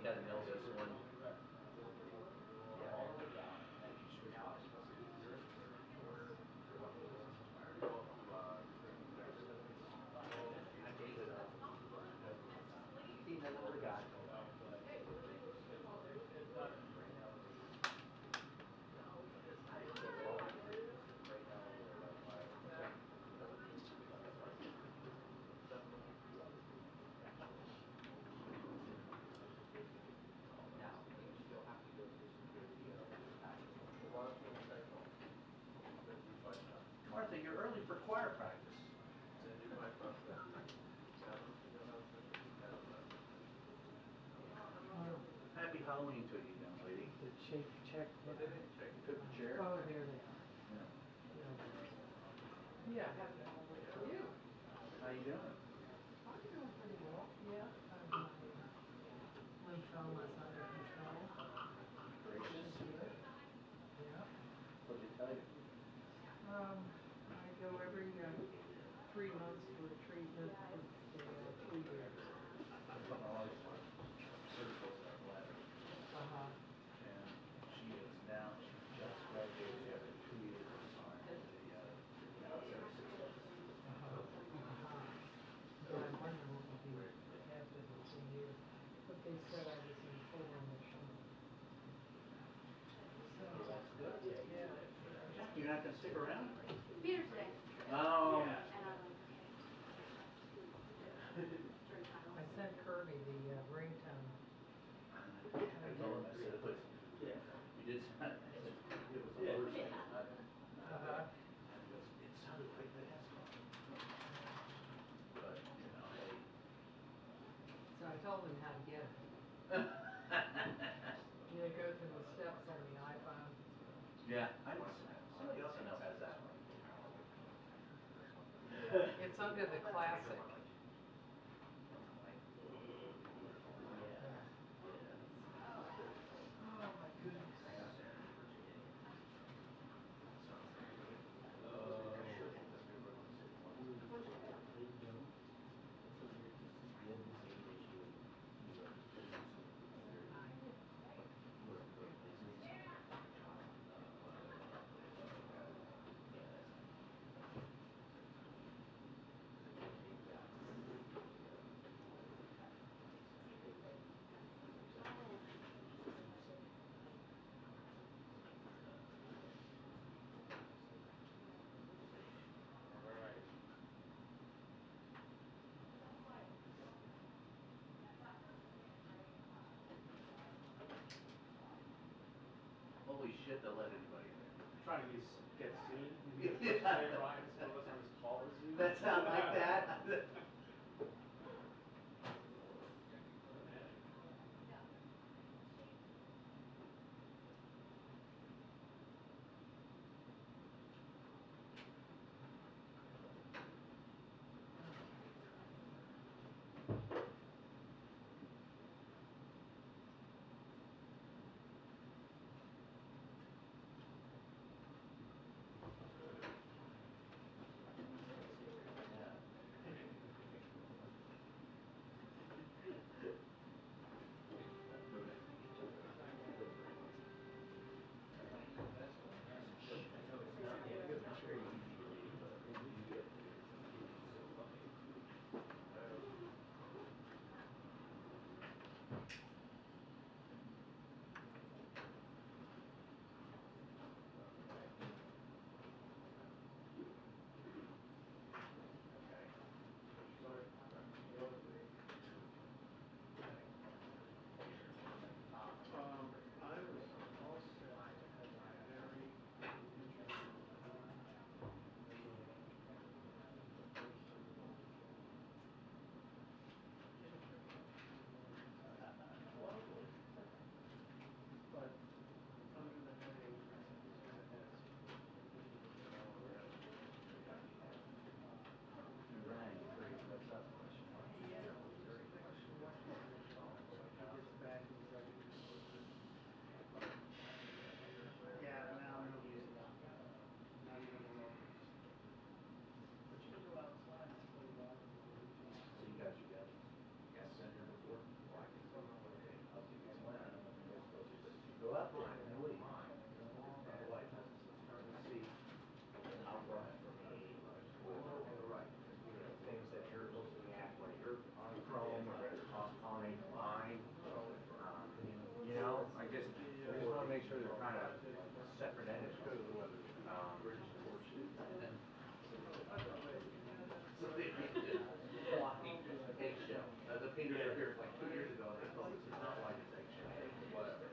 got to know this one. Yeah, all the way down. And you switch off. Hi, Kate. See, another little guy. Now, you still have to go through security package. Martha, you're early for choir practice. Happy Halloween to you, young lady. The check. You took the chair? Oh, there they are. Yeah. Yeah, happy Halloween to you. How you doing? I'm doing pretty well. Yeah, my lymphoma's under control. Gracious. Which is good. Yeah. What did they tell you? I go every 3 months for a treatment for 2 years. They're putting all this surgical stuff left. And she is now, she just graduated after 2 years in the, now it's every 6 months. Yeah, I wonder what would be after the 2 years. But they said I was in full remission. So, Well, that's good. yeah. Jack, you're not going to stick around? Peter today. Oh. And I'm like, I sent Kirby the ringtone. I told him, I said, but you did, I said, it was a motorcycle, not and he goes, it sounded like NASCAR. But, you know, hey. So I told him how to get it. You go through the steps on the iPhone. Yeah, somebody else I know has that one. It's under the classic. Oh my goodness. Holy shit, they'll let anybody in there. Trying to get seen. You get the first day, Ryan. Some of us aren't as tall as you. That's not like that. Yeah. sure they're trying to separate entities. So they painted walking eggshell. The painters were here like 2 years ago, and they told us it's not white, it's eggshell. Whatever.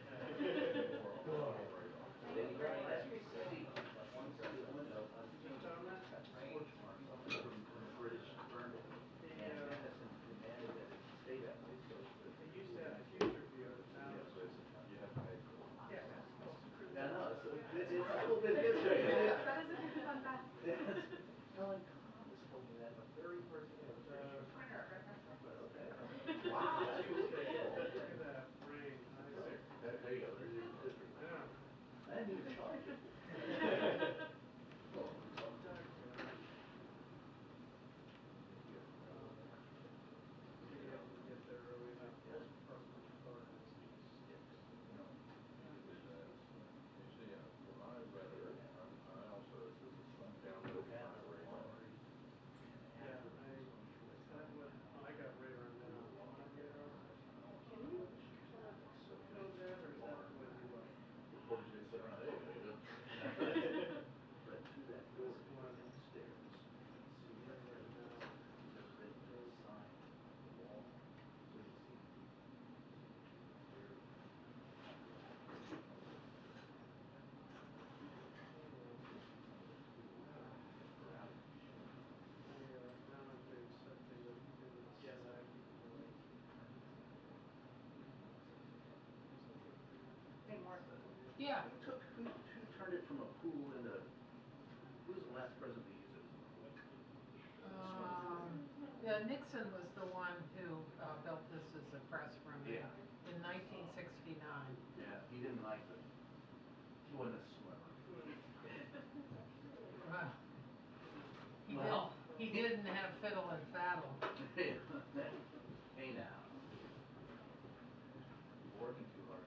They left that seat, one seat of the window, got scorch marks on it from when the British burned it. And Madison demanded that it stay that way, so that It used to have a future view of the town. yeah, no, it's a little bit history. That is a good fun fact. Helen Thomas told me that the very first day I was there. But okay. Wow, that's really cool. Look at that ring, Isaac. There you go, there's your history. Yeah. I didn't even charge it. Well, Being able to get there early enough to park my car has some sticks. Yeah, when I got radar now, on my radar, can you code that, or is that when you left? sit around, hey, how you doing? But to that door, you go downstairs, see Yeah, right now. there's been a sign on the wall, so you see. Now I'm doing something into the sag. Hey, Martha. Yeah. Who turned it from a pool into, who was the last president to use it as a pool? Yeah, Nixon was the one who built this as a press room Yeah. in 1969. Yeah, he didn't like the, he wasn't a swimmer. Well, Well. he didn't have fiddle and faddle. Hey now. You're working too hard.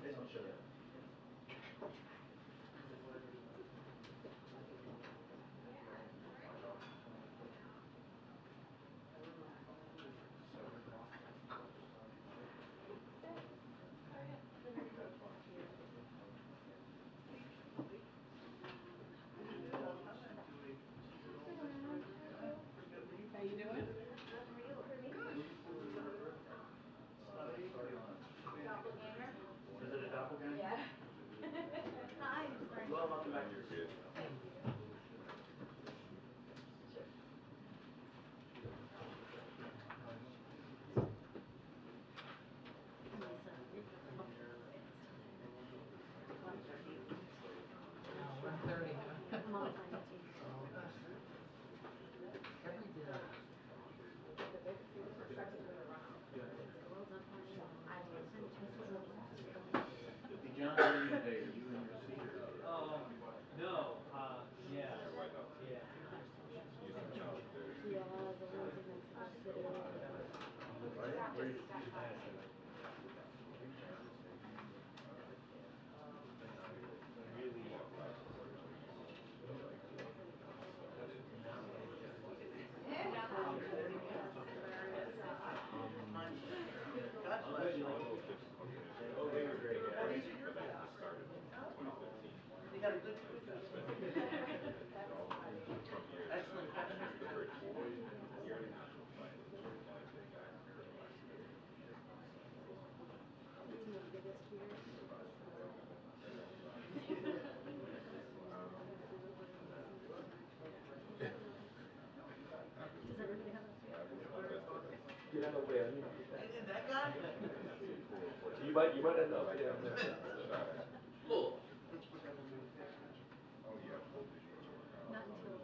They don't show that. How you doing? Doppelganger? Is it a doppelganger? Yeah. Hi. Well, welcome back. Oh, 1:30, huh? I'm on time too. Every day. Well done, honey. I will send it to Mrs. Williams. Hey, John, what are you today? Are you in your seat or? No, yeah. Yeah. Yeah, the ones in Mexico City. Where you? God bless you. Oh, they were great. Well, these are your guys. You got a good crew down there. Excellent passion. Some of the biggest here. Does everybody have a Get out of the way. And that guy? You might end up, yeah. Cool. not until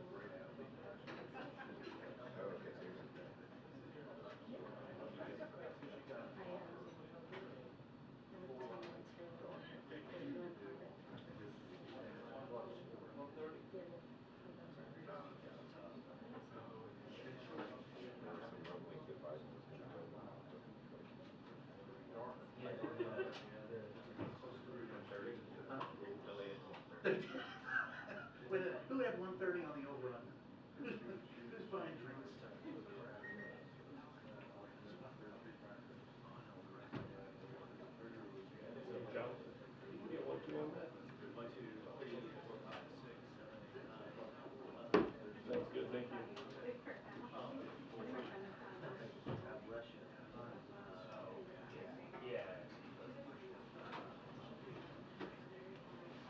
Who had 1:30 on the overrun? Who's buying drinks? Joe, you can get 1-2 on that. 1, 2, 3, 4, 5, 6, 7, 8, 9, 11. Sounds good, thank you. God bless you. Yeah.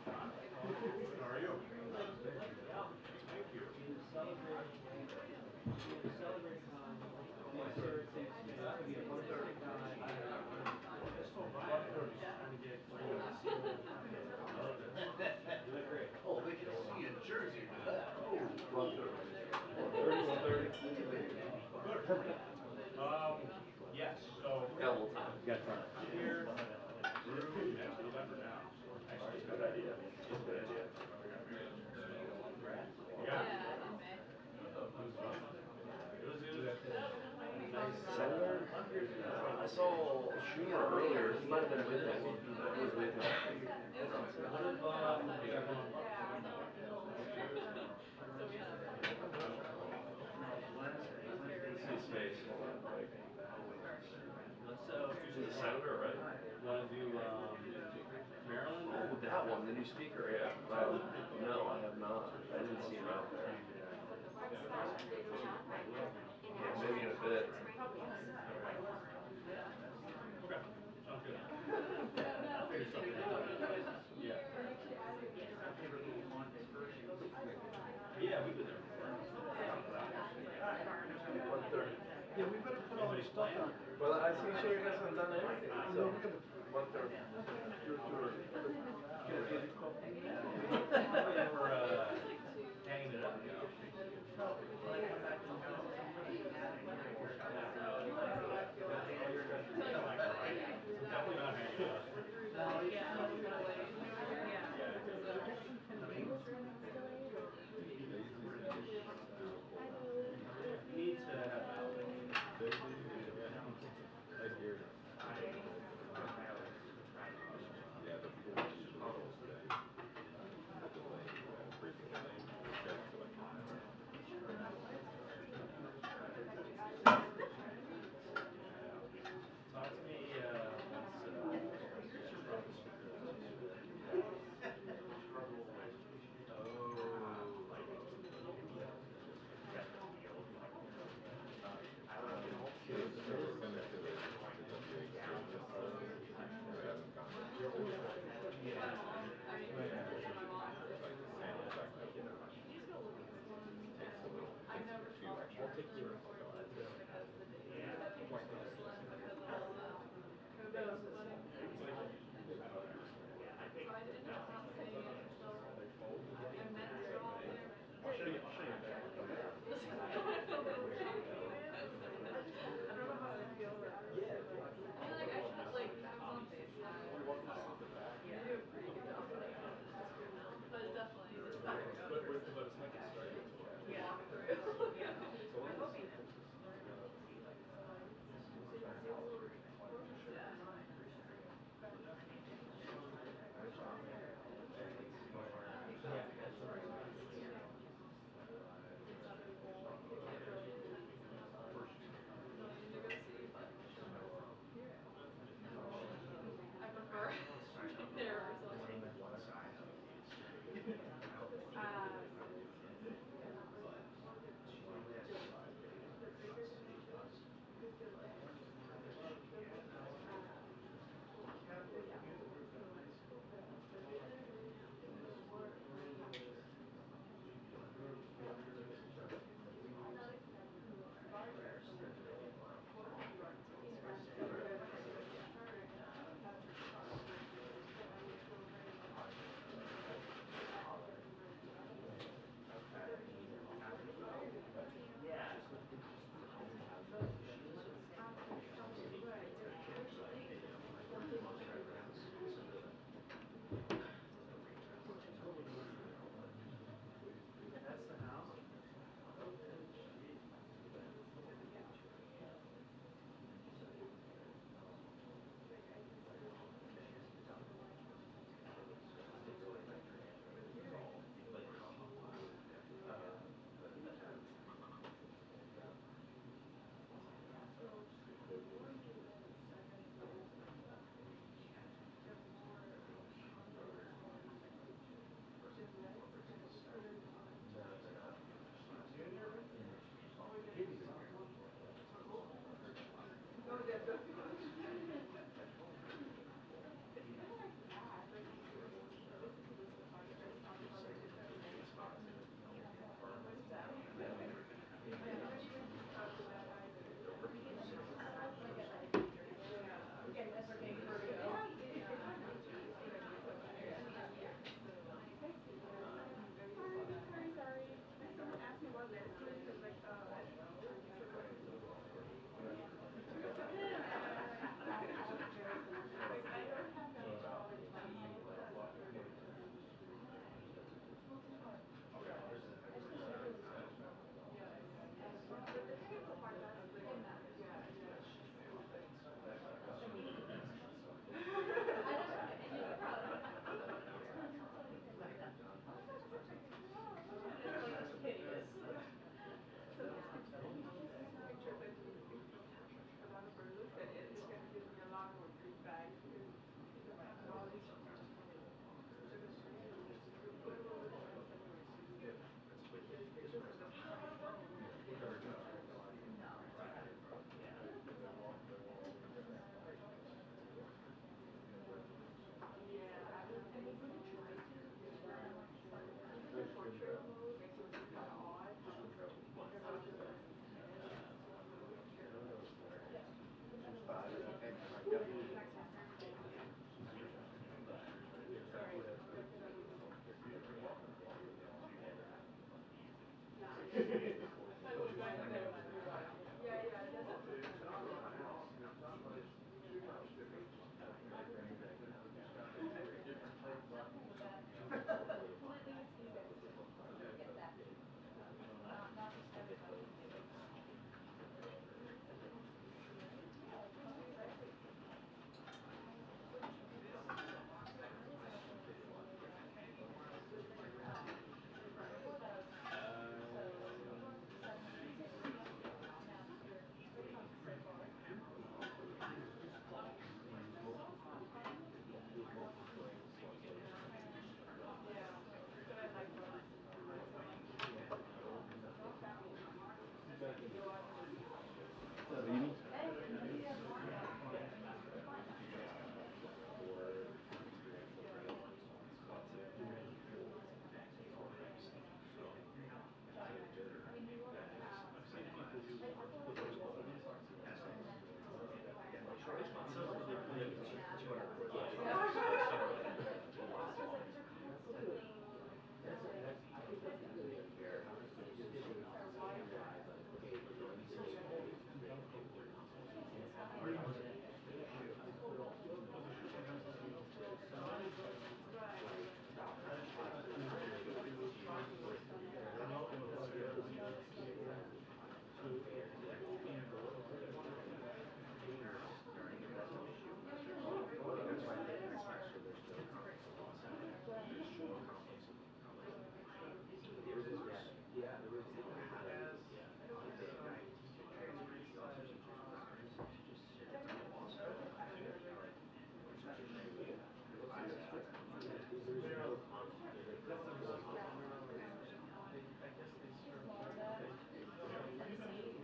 How are you? Thank you. Oh, they can see in Jersey to that. Oh. 1:30. Yes, so. Got a little time. Got time. Here, through next November now. Actually, good idea. Good idea. Yeah. Senator? I saw Schumer earlier. He might have been with him. He was with him. His face. Like, he's a senator, right? Want to do Maryland? Oh, that one, the new speaker, yeah. No, I have not. I didn't see him out there. Yeah, maybe in a bit. Okay, sounds good. Yeah. Yeah, we've been there. 1:30. Yeah, we better put all this stuff out. Well, I see Sherry hasn't done anything, so 1:30. We're hanging it up. Definitely not hanging it up. Need to have an outlet. I hear it. Yeah, the pool.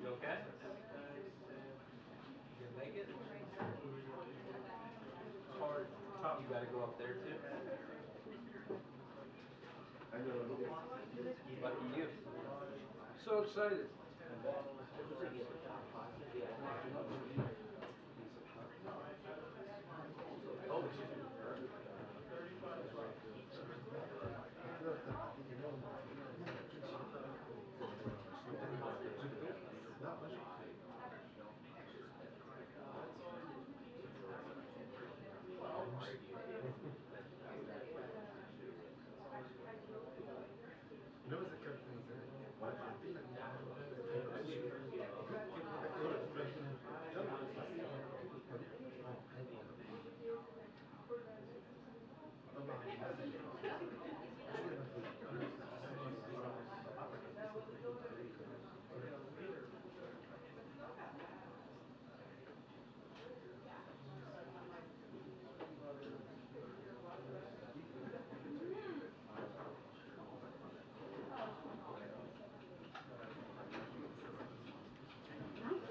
You okay? You gonna make it? Hard. You gotta go up there too? Lucky you. So excited.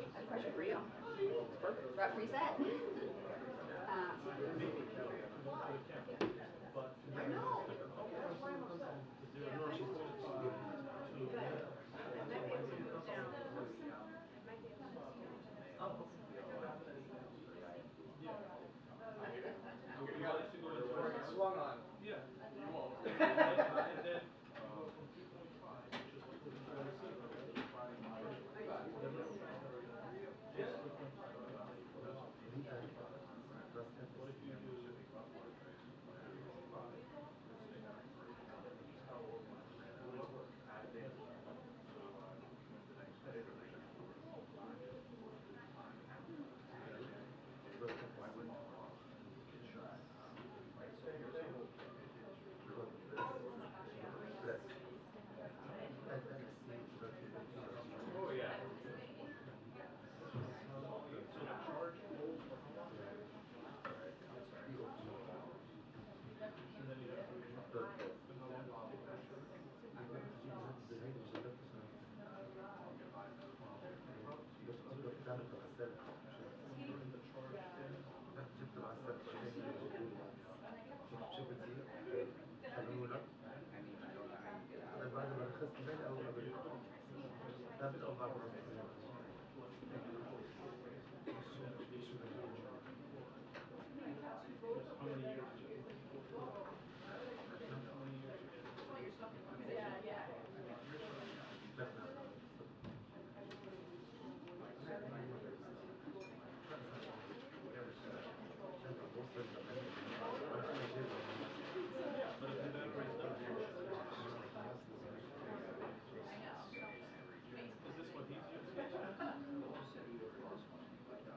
I have a question for you. Rough reset. Swung on. Yeah. You won't. And then Is this what he's using? Said he already lost one and he might not be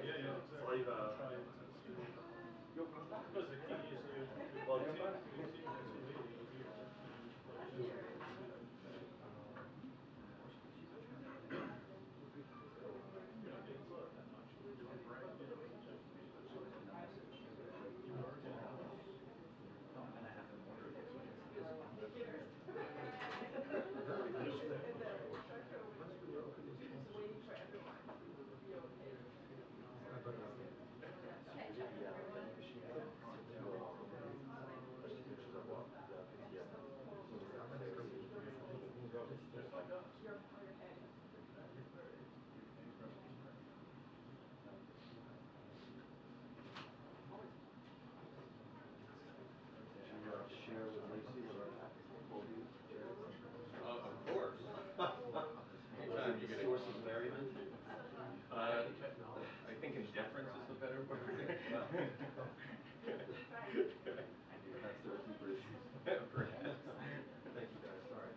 Yeah, yeah, exactly. Try it to see. Because the key is to, Well, you see next lady here, and you plug it in. You know, didn't look that much. You were right, you know, just. in the message. You were, yeah. No, I'm gonna have him order this one. Just like us. Share with Lacey what our Colby shares? Of course. Anytime you get a Source of merriment? I think indifference is the better word. That's the working bridge. Perhaps. Thank you guys, sorry.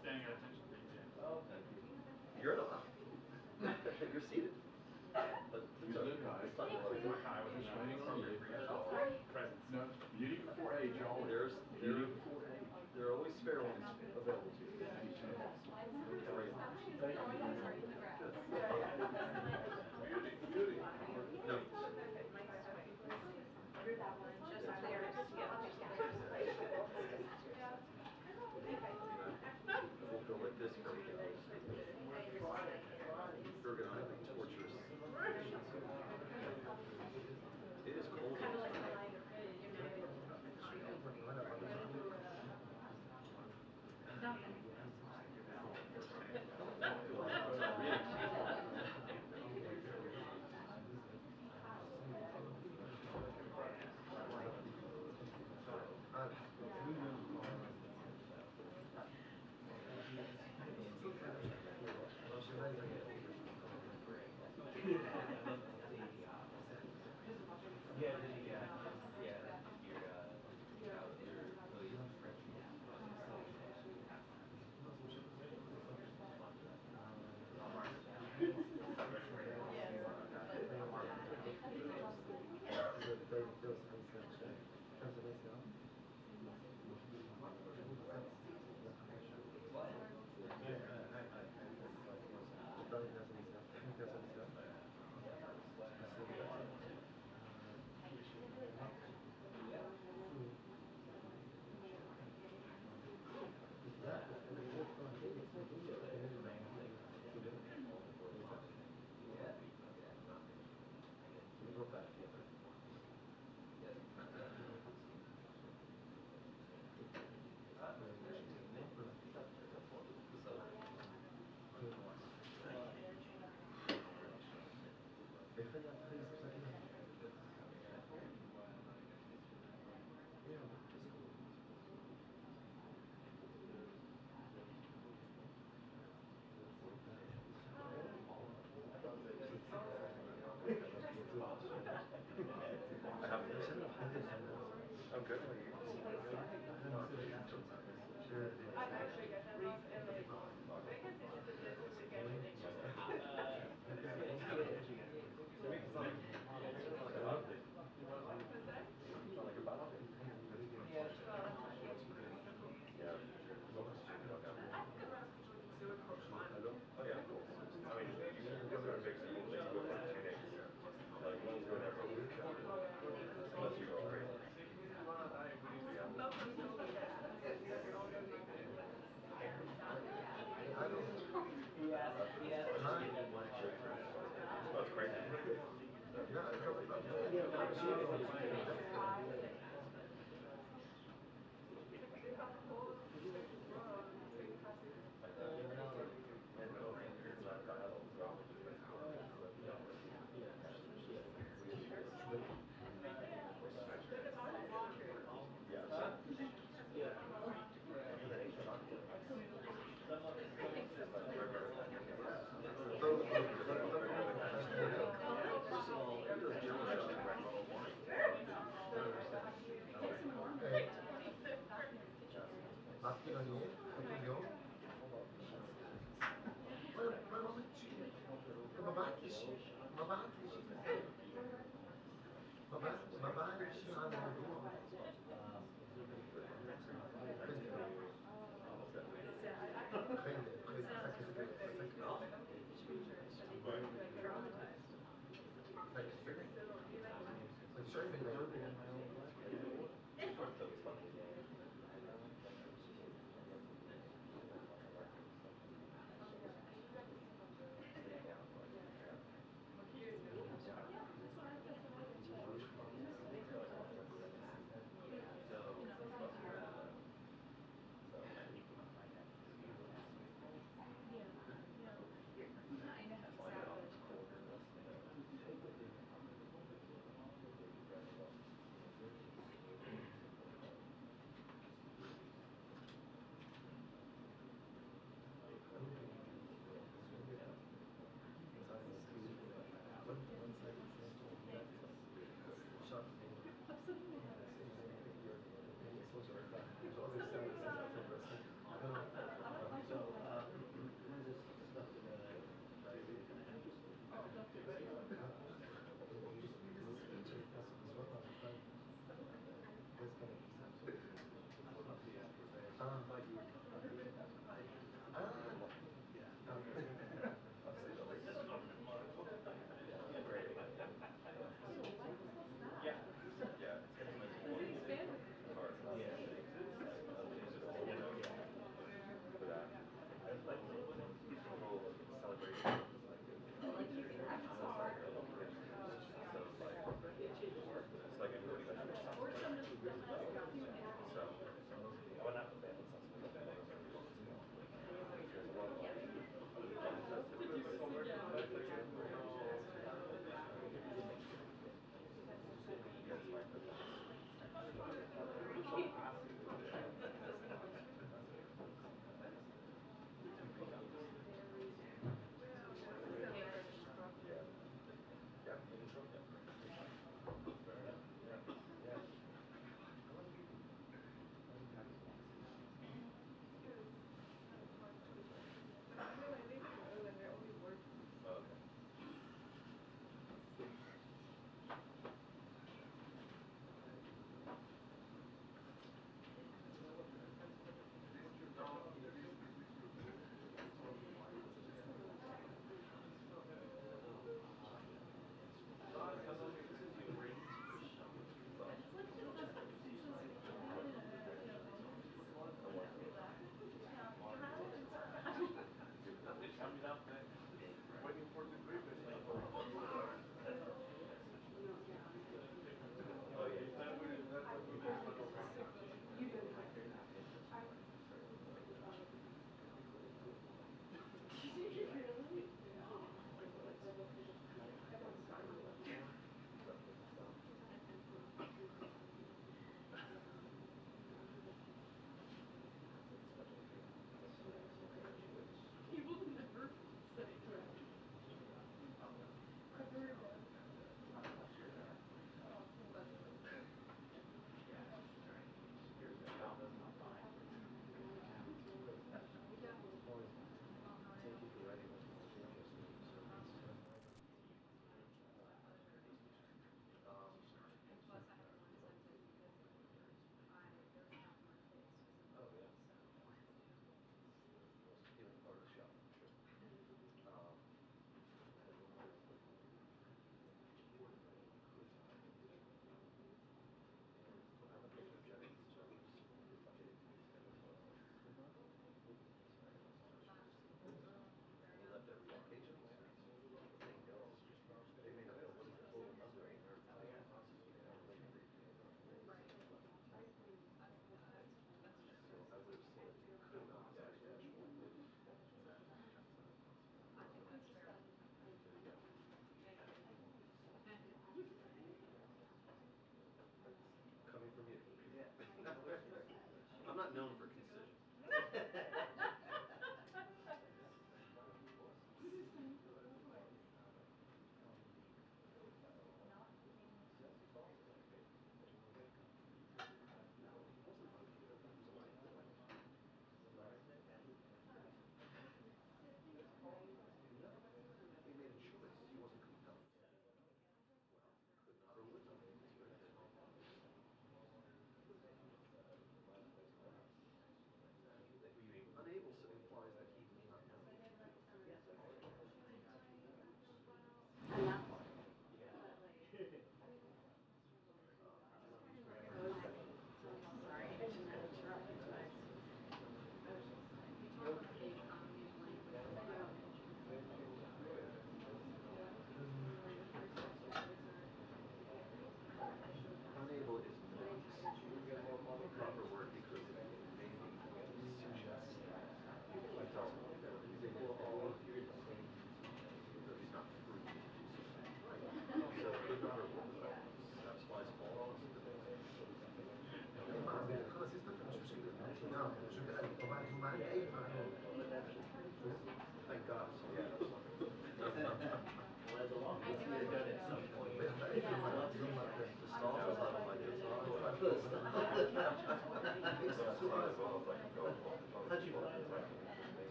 Standing at attention, thank you. Thank you. You're not. You're seated. But it's okay. It's not gonna let us. I was just waiting on you. Presents. No, beauty before age, always. Beauty before age. There are always spare ones available to you. Great. Thank you very much. Beauty. No. It won't go like this perfectly. Ergonomically torturous. It is cold. Yeah, your French. I haven't listened. I'm good. How are you? Like a bot? Yeah. Hello? Oh yeah, cool. I mean, you guys are fixing it. Let's go for 2 days. Like, one's going there for a week. Unless you go crazy. Yeah.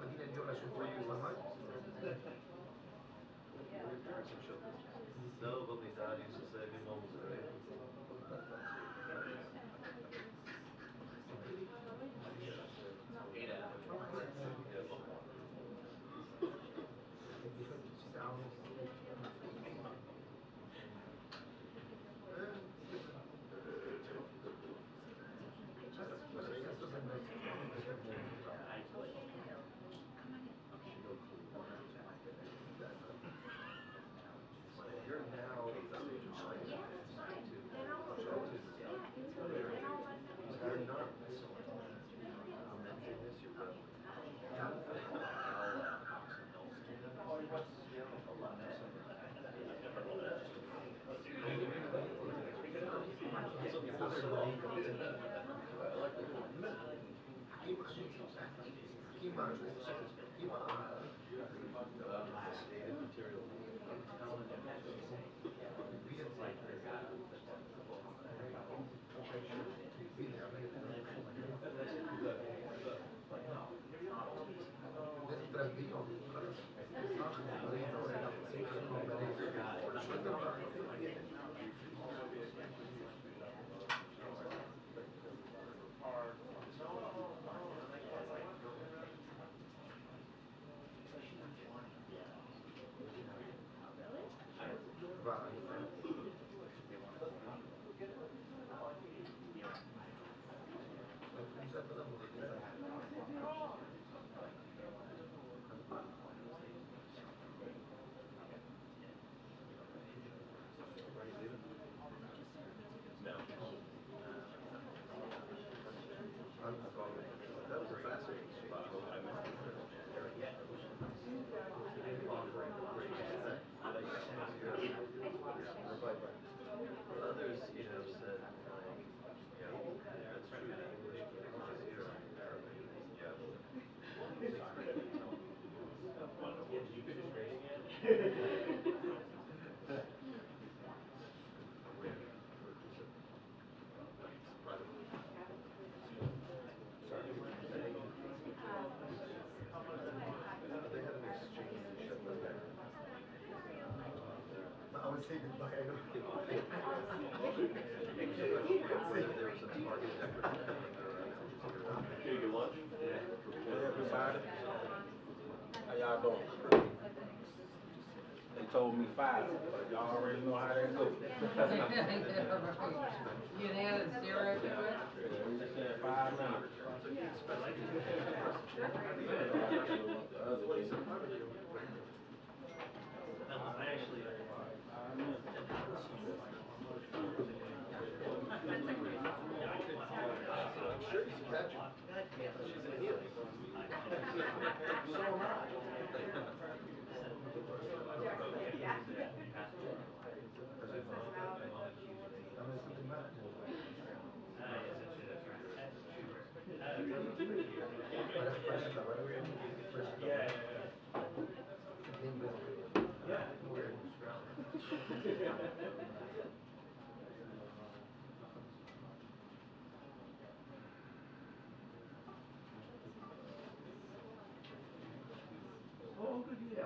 mattina di giorno su for you online. Your parents have showed this. No, but my dad used to say my mum was great. Eight out. Yeah, look. You're now at the stage of life. Yes, fine. Then I'll, You're not. then I'll let them. You're not. I'm mentioning this, you're rebel. That was a fascinating spot. Others, you know, said, like, yeah, that's true. The English language is here in Arabic. Yeah. Yeah, did you finish grading yet? They had an exchange at the I would say goodbye. I don't give a shit. There was a target effort coming around. Can you get lunch? Hey everybody, how y'all doing? They told me 5, but y'all already know how that goes. You can add a zero to it. Yeah, we just said 5 now. I actually. I'm sure you can catch it. She's in healing. So am I. Oh, good, yeah.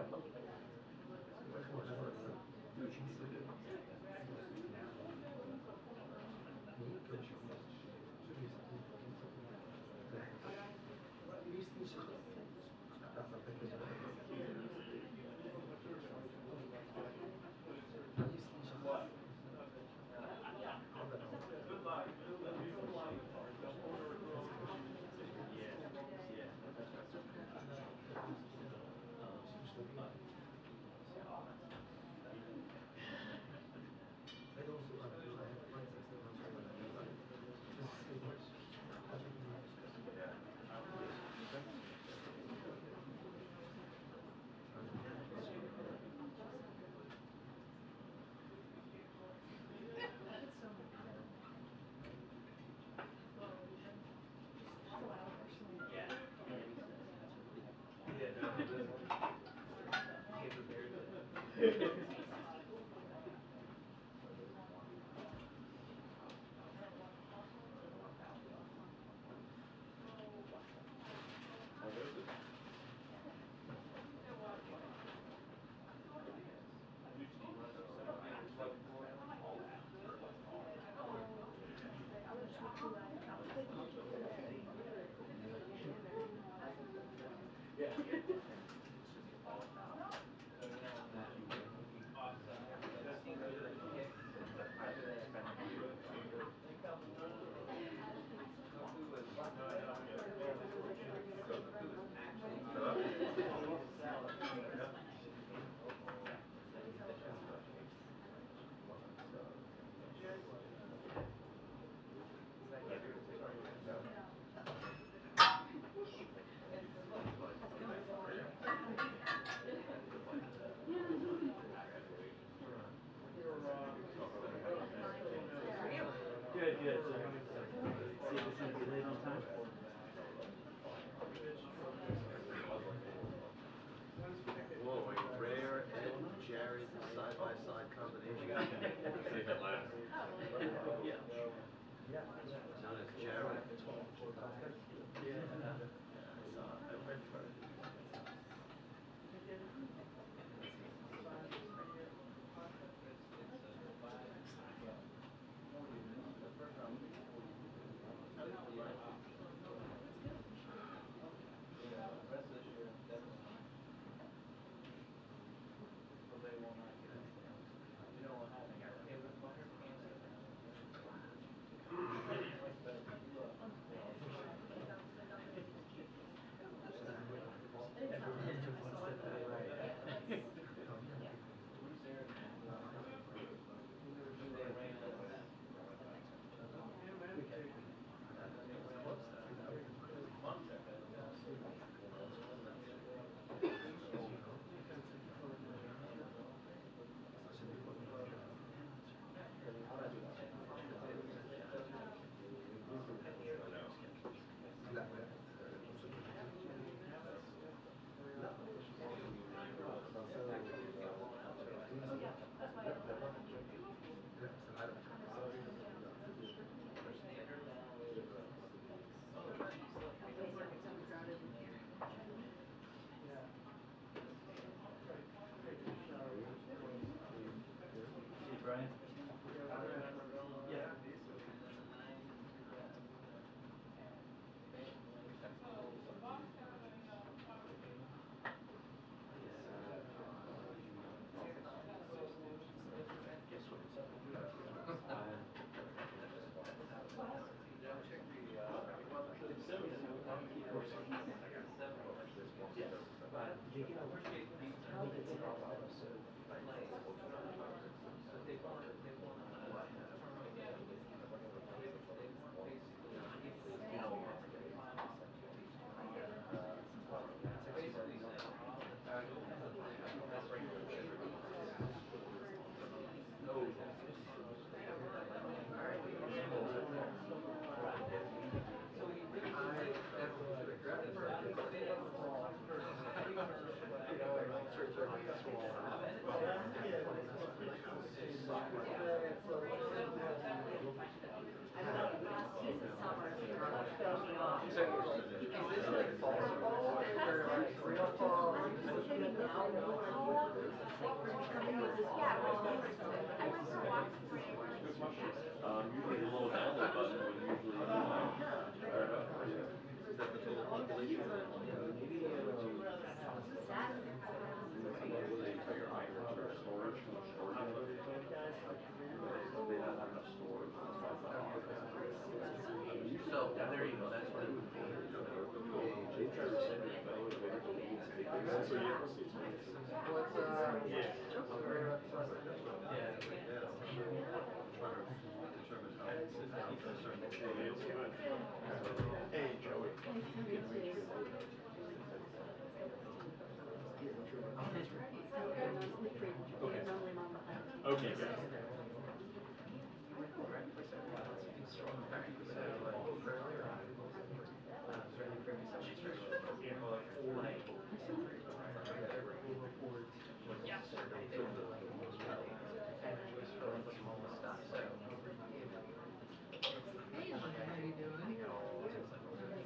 Good, good. So, see if it's gonna be late on time. Whoa, rare Ed and Jared side-by-side combination. Save it last. Yeah. Known as Jared. Yeah, I saw it. I read for it. Rest of this year, definitely not. So they will not get it. You know what happened? It was when her cancer down. They ran out of that. Yeah, man, take Her standard now is, Yeah. Take a shower first place. See, Brian? Yeah, I remember going on Yeah. that. and then the 90s, you got family. Check the, Yes. Did you get over? appreciate the beats and playing, but they weren't a tournament. They weren't basically gifted final opportunities. Basically saying, Rob, that's where you're so he really Usually the little download button would usually fire it up for you. Is that the total population? Will they tell your iPhone or storage, how much storage you have on your phone? They not have enough storage, that's why it's not on. So, there you go, that's what it would be. They try to send your phone to whatever needs to be. So you don't see it. What's, Yeah. Trying to determine how it's Hey, Joey. Okay, guys.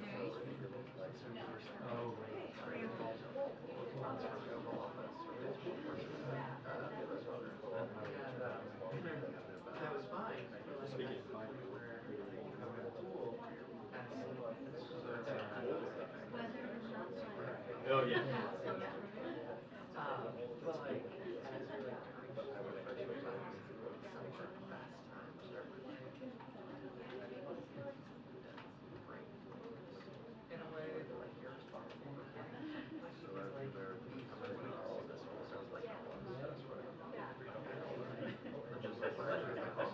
How you doing? Oh, yeah. Well, Like, as we're like turning to our freshman time, some of our best times are when like break in a way. like irresponsible. So everywhere we come in, we all of this school sounds like it was. I swear to God. But just like when I was like, oh,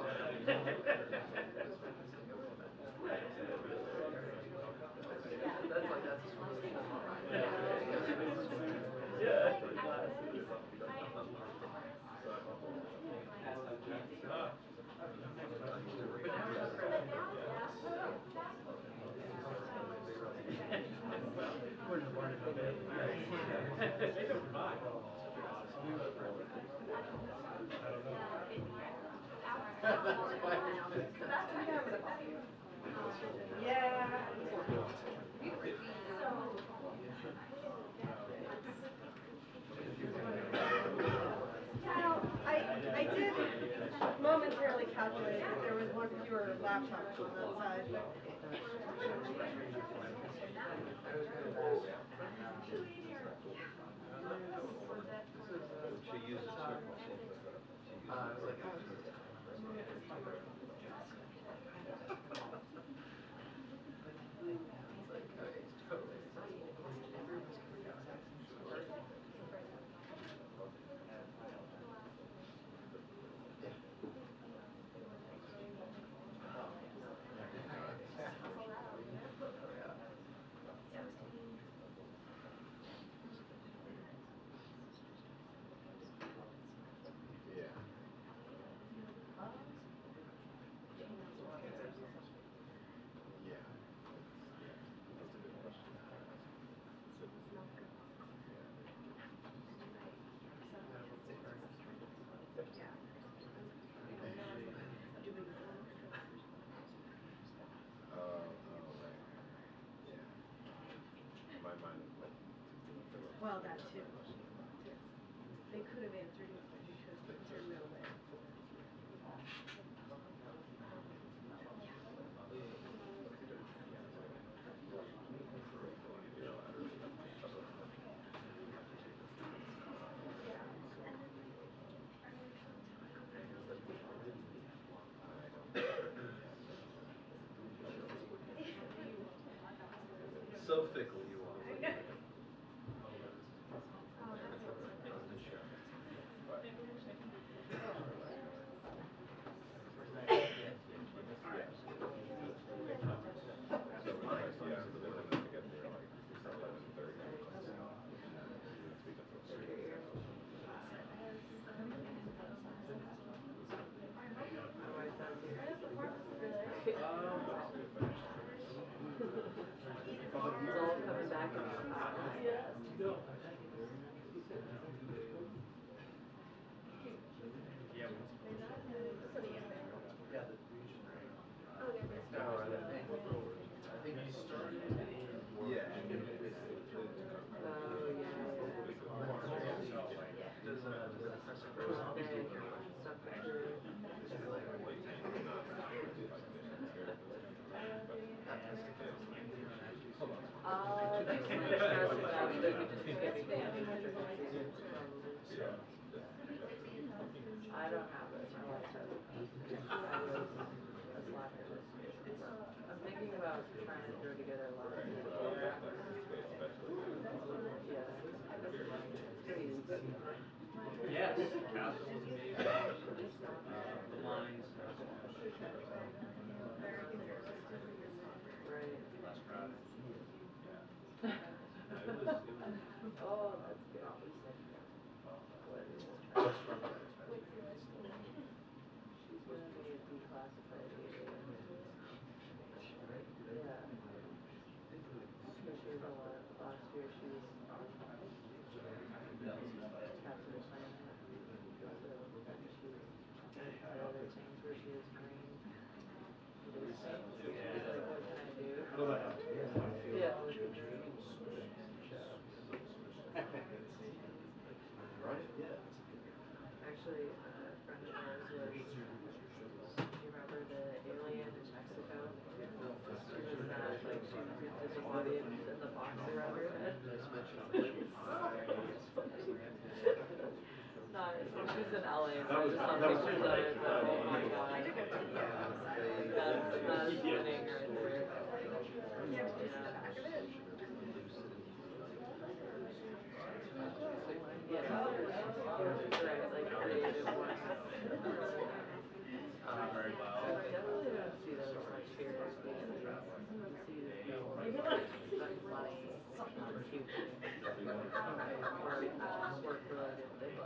that's like that's the sort of thing I'm on. Yeah. Yeah. Well, I did momentarily calculate that there was one fewer laptop on that side, but She uses circle. I was like, oh, this is it's like, okay, totally. It's not even, everyone's coming out except yeah. Yeah. That's a good question. Oh, right. Yeah. My mind went to well, that too. They could have answered it because there's no way. So fickle you are. So mine, yeah, but they're gonna get there like 11:30. It's all coming back in style. Yeah, the region, right? Oh, I think he started in yeah. Oh, yeah. Does Christopher Stuff like that. Just like stress about it, we just keep getting probably. I don't have it, my wife has it. I was a slacker this year. I'm thinking about trying to throw together a last minute program. Yeah. It's pretty easy. Yes, Castle was amazing. The lines. Right. Last Friday. Oh, that's good. What is She's gonna be a declassified alien. Yeah. Because she was a lot, last year she was on Captain Planet. So she had other things where she was green. She's like, what can I do? Yeah. Actually, a friend of hers was, do you remember the alien in Mexico? She was that, like, she was the audience in the box around her head. She's in LA, so I just saw pictures of it, but oh my god. I did go to, yeah. That's winning right there. Yeah, did you see the back of it? Yeah. Right, like creative ones. Very well. I definitely don't see those much here these days. You see people like spend money on cute things. Or work related things.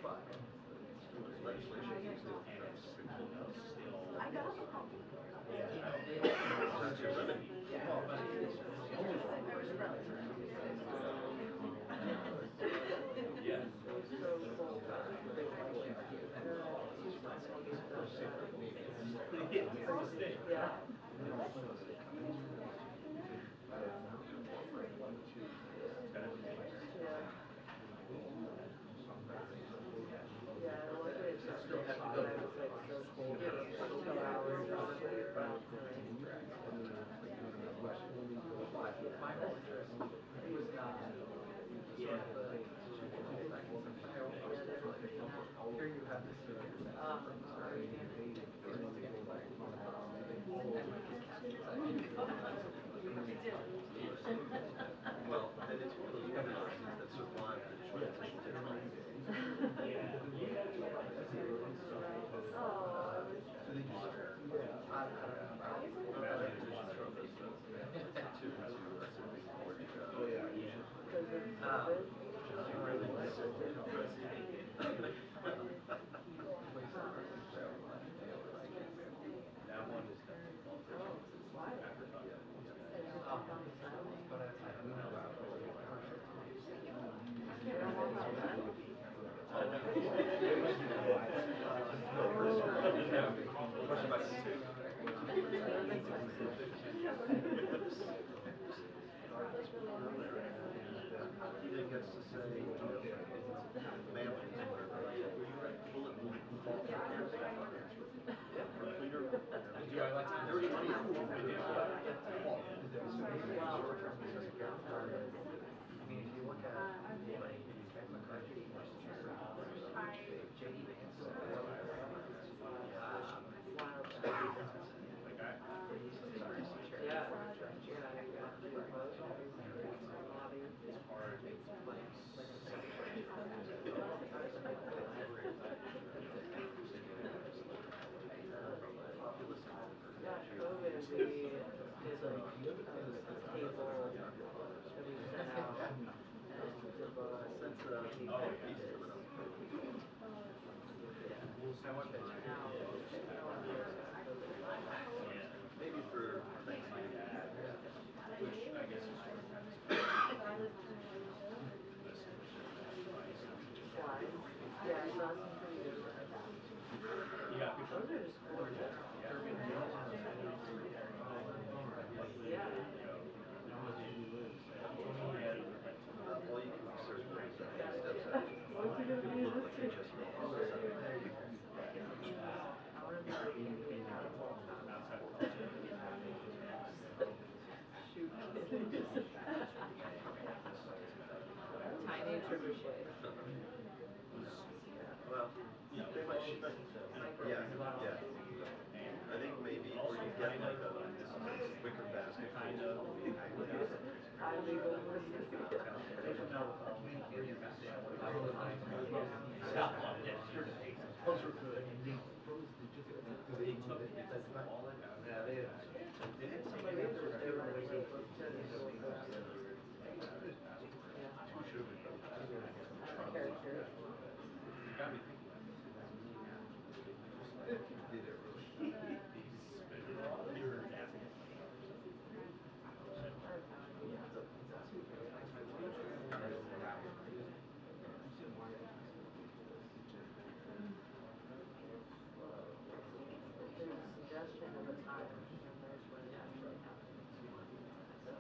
But legislation needs to address I got it. that's your remedy. Yeah. Yeah. Yeah, I looked at it just today, and I was like so cold for 2 hours out of it, but Well, and it's one of those organizations that survived the transition to Oh, yeah. That one is definitely He then gets to say, families, whatever, bullet fall for cancer. For cleaner. Do I like to? Dirty money. I mean, if you look at like McCarthy versus J.D. Vance, yeah. Yeah, COVID, we did like cable that we sent out and did little Since handy oh, packages. I went to Now, maybe for Thanksgiving. Which I guess is sort of why? Yeah, I saw some pretty good ones. you got people. Those are just gorgeous. Yeah. All you can be certain is that when he steps out, it'll look like he just made it. I want to be like Indian catapult. Shoot kids. Tiny trebuchet. Well, they might, she might, yeah. I think maybe, or you get like a wicker basket kind of. Illegal. Those were good. They took all it out. Yeah, they had somebody up there. They were like, Two should have been done. Character. Got me thinking. Did it really? You're asking. There's a suggestion of a time, and then there's when it actually happens. So,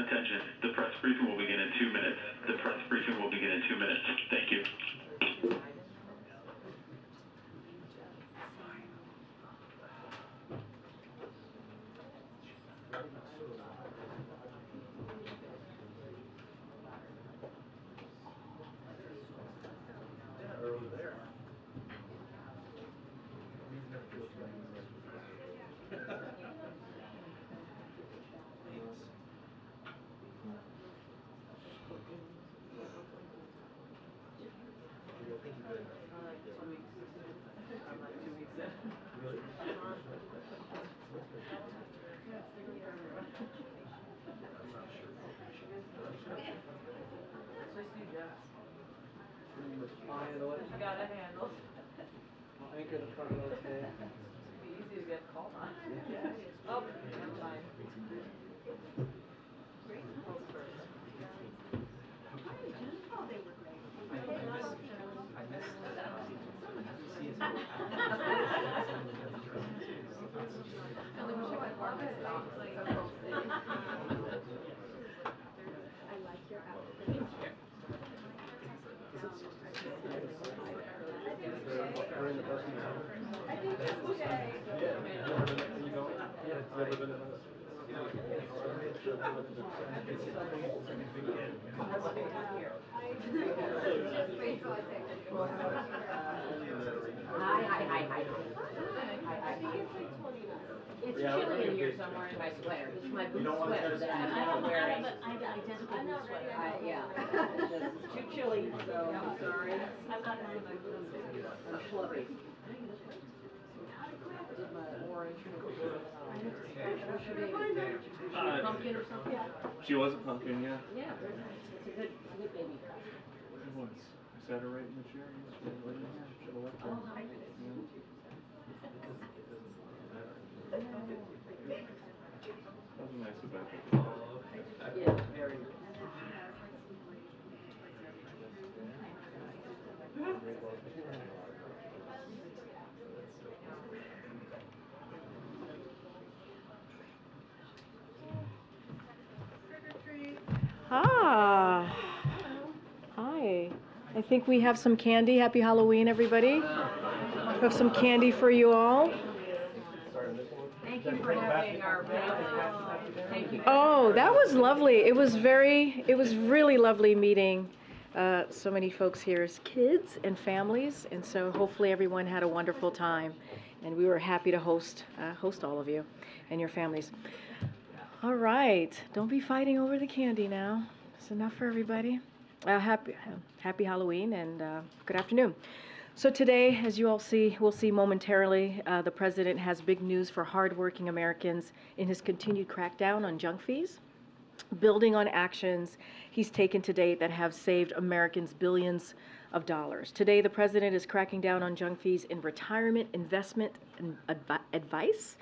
Attention, the press briefing will begin in 2 minutes. The press briefing will begin in 2 minutes. Thank you. Early there. I got it handled. I'll anchor the front row today. It'd be easy to get called on. Oh, never mind. Close first. Oh, they were great. I only wish I could wear my socks. So close fitting. I like your outfit. We're in the person. I think that's okay. Hi. I think it's like 29. It's chilly in here somewhere in my sweater. This is my boot sweater that I'm wearing. I have an identical boot sweater. Yeah. It's too chilly, so I'm sorry. I've got one of those. I'm schlubby. I did my orange. What's your baby? Pumpkin or something? She was a pumpkin, yeah. Yeah, very nice. It's a good baby. It was. I sat her right in the chair yesterday, right in here. Should have left her. Oh, hi. That was a nice event. Yeah, very nice. Ah, hi. I think we have some candy. Happy Halloween, everybody. We have some candy for you all. Thank you for having our family. Thank you. Oh, that was lovely. It was really lovely meeting so many folks here as kids and families, and so hopefully everyone had a wonderful time, and we were happy to host all of you and your families. All right, don't be fighting over the candy now. It's enough for everybody. Happy Halloween and good afternoon. So today, as you all we'll see momentarily, the President has big news for hardworking Americans in his continued crackdown on junk fees, building on actions he's taken to date that have saved Americans billions of dollars. Today, the President is cracking down on junk fees in retirement, investment, and advice.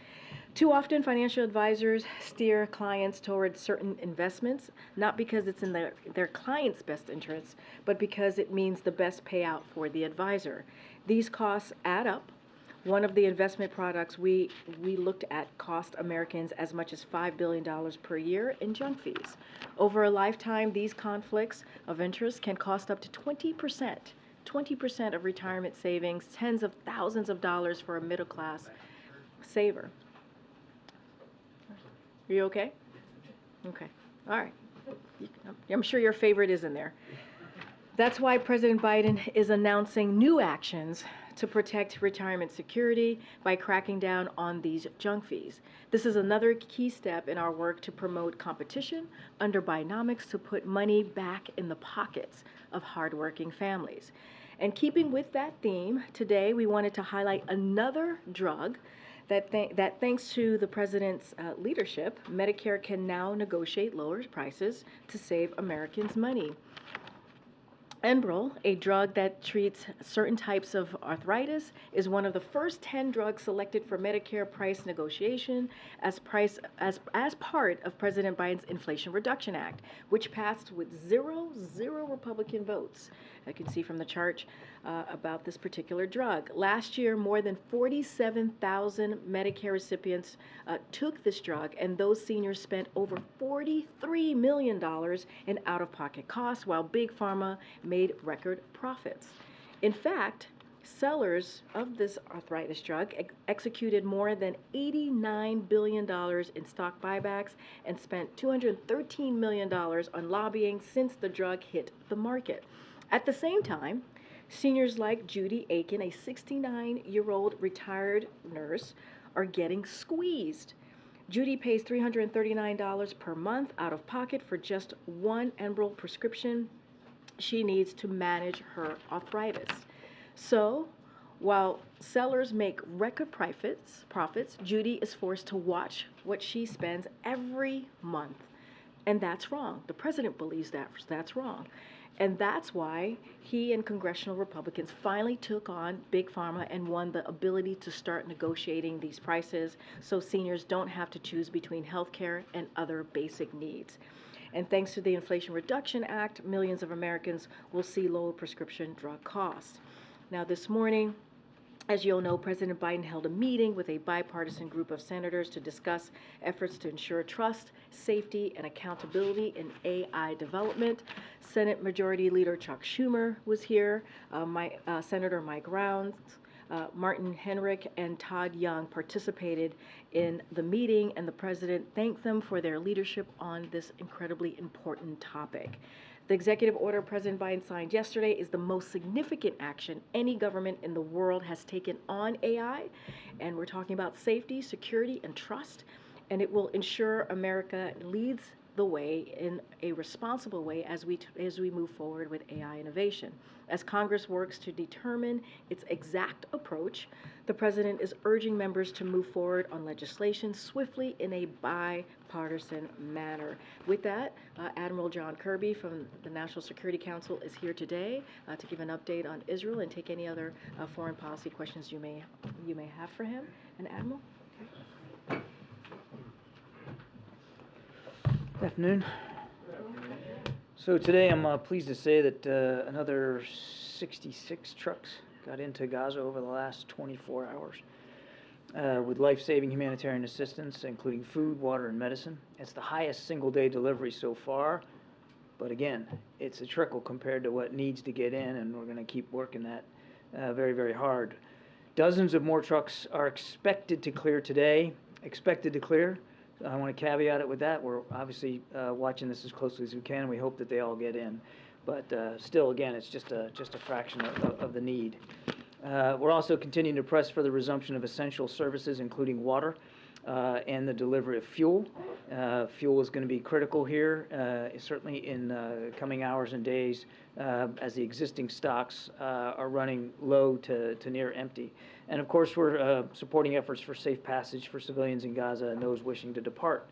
Too often, financial advisors steer clients towards certain investments, not because it's in their client's best interests, but because it means the best payout for the advisor. These costs add up. One of the investment products we looked at cost Americans as much as $5 billion per year in junk fees. Over a lifetime, these conflicts of interest can cost up to 20% of retirement savings, tens of thousands of dollars for a middle-class saver. Are you okay? Okay. All right. I'm sure your favorite is in there. That's why President Biden is announcing new actions to protect retirement security by cracking down on these junk fees. This is another key step in our work to promote competition under Bidenomics to put money back in the pockets of hardworking families. And keeping with that theme, today we wanted to highlight another drug that thanks to the President's leadership, Medicare can now negotiate lower prices to save Americans money. Enbrel, a drug that treats certain types of arthritis, is one of the first 10 drugs selected for Medicare price negotiation as part of President Biden's Inflation Reduction Act, which passed with zero Republican votes. I can see from the chart about this particular drug. Last year, more than 47,000 Medicare recipients took this drug, and those seniors spent over $43 million in out-of-pocket costs, while Big Pharma made record profits. In fact, sellers of this arthritis drug executed more than $89 billion in stock buybacks and spent $213 million on lobbying since the drug hit the market. At the same time, seniors like Judy Aiken, a 69-year-old retired nurse, are getting squeezed. Judy pays $339 per month out of pocket for just one Enbrel prescription she needs to manage her arthritis. So, while sellers make record profits, Judy is forced to watch what she spends every month. And that's wrong. The president believes that's wrong. And that's why he and congressional Republicans finally took on Big Pharma and won the ability to start negotiating these prices so seniors don't have to choose between health care and other basic needs. And thanks to the Inflation Reduction Act, millions of Americans will see lower prescription drug costs. Now, this morning, as you all know, President Biden held a meeting with a bipartisan group of senators to discuss efforts to ensure trust, safety, and accountability in AI development. Senate Majority Leader Chuck Schumer was here, Senator Mike Rounds, Martin Heinrich, and Todd Young participated in the meeting, and the president thanked them for their leadership on this incredibly important topic. The executive order President Biden signed yesterday is the most significant action any government in the world has taken on AI, and we're talking about safety, security, and trust, and it will ensure America leads the way in a responsible way as we move forward with AI innovation. As Congress works to determine its exact approach, the president is urging members to move forward on legislation swiftly in a bipartisan manner. With that, Admiral John Kirby from the National Security Council is here today to give an update on Israel and take any other foreign policy questions you may have for him. And Admiral? Good afternoon. So today I'm pleased to say that another 66 trucks got into Gaza over the last 24 hours with life-saving humanitarian assistance, including food, water, and medicine. It's the highest single-day delivery so far, but again, it's a trickle compared to what needs to get in, and we're going to keep working that very, very hard. Dozens of more trucks are expected to clear today, I want to caveat it with that. We're obviously watching this as closely as we can. We hope that they all get in. But still, again, it's just a fraction of the need. We're also continuing to press for the resumption of essential services, including water and the delivery of fuel. Fuel is going to be critical here, certainly in coming hours and days, as the existing stocks are running low to near empty. And of course, we're supporting efforts for safe passage for civilians in Gaza and those wishing to depart,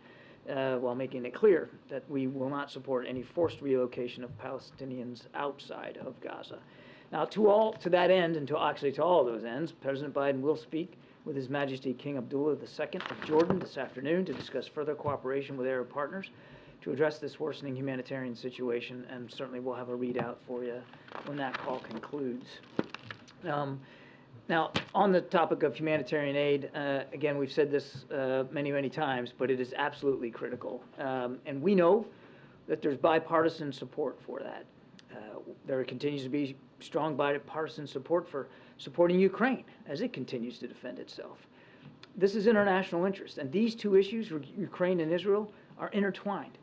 while making it clear that we will not support any forced relocation of Palestinians outside of Gaza. Now, to that end, and to all of those ends, President Biden will speak with His Majesty King Abdullah II of Jordan this afternoon to discuss further cooperation with Arab partners to address this worsening humanitarian situation, and certainly we'll have a readout for you when that call concludes. Now, on the topic of humanitarian aid, again, we've said this many, many times, but it is absolutely critical. And we know that there's bipartisan support for that. There continues to be strong bipartisan support for supporting Ukraine as it continues to defend itself. This is international interest, and these two issues, Ukraine and Israel, are intertwined.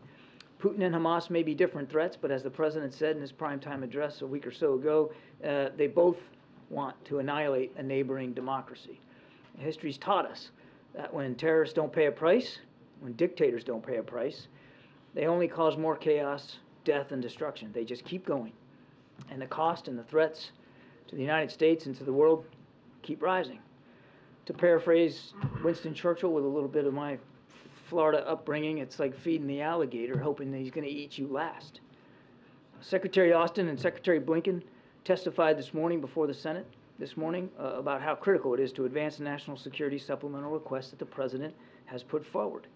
Putin and Hamas may be different threats, but as the president said in his primetime address a week or so ago, they both want to annihilate a neighboring democracy. History's taught us that when terrorists don't pay a price, when dictators don't pay a price, they only cause more chaos, death, and destruction. They just keep going. And the cost and the threats to the United States and to the world keep rising. To paraphrase Winston Churchill with a little bit of my Florida upbringing, it's like feeding the alligator, hoping that he's going to eat you last. Secretary Austin and Secretary Blinken testified this morning before the Senate about how critical it is to advance the national security supplemental request that the President has put forward.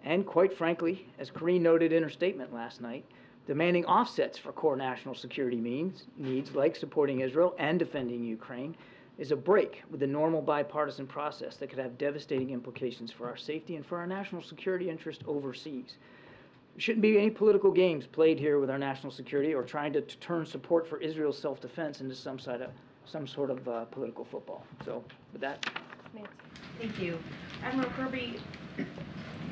And quite frankly, as Karine noted in her statement last night, demanding offsets for core national security needs like supporting Israel and defending Ukraine is a break with the normal bipartisan process that could have devastating implications for our safety and for our national security interest overseas. There shouldn't be any political games played here with our national security or trying to turn support for Israel's self-defense into some sort of political football. So with that, Thank you. Admiral Kirby,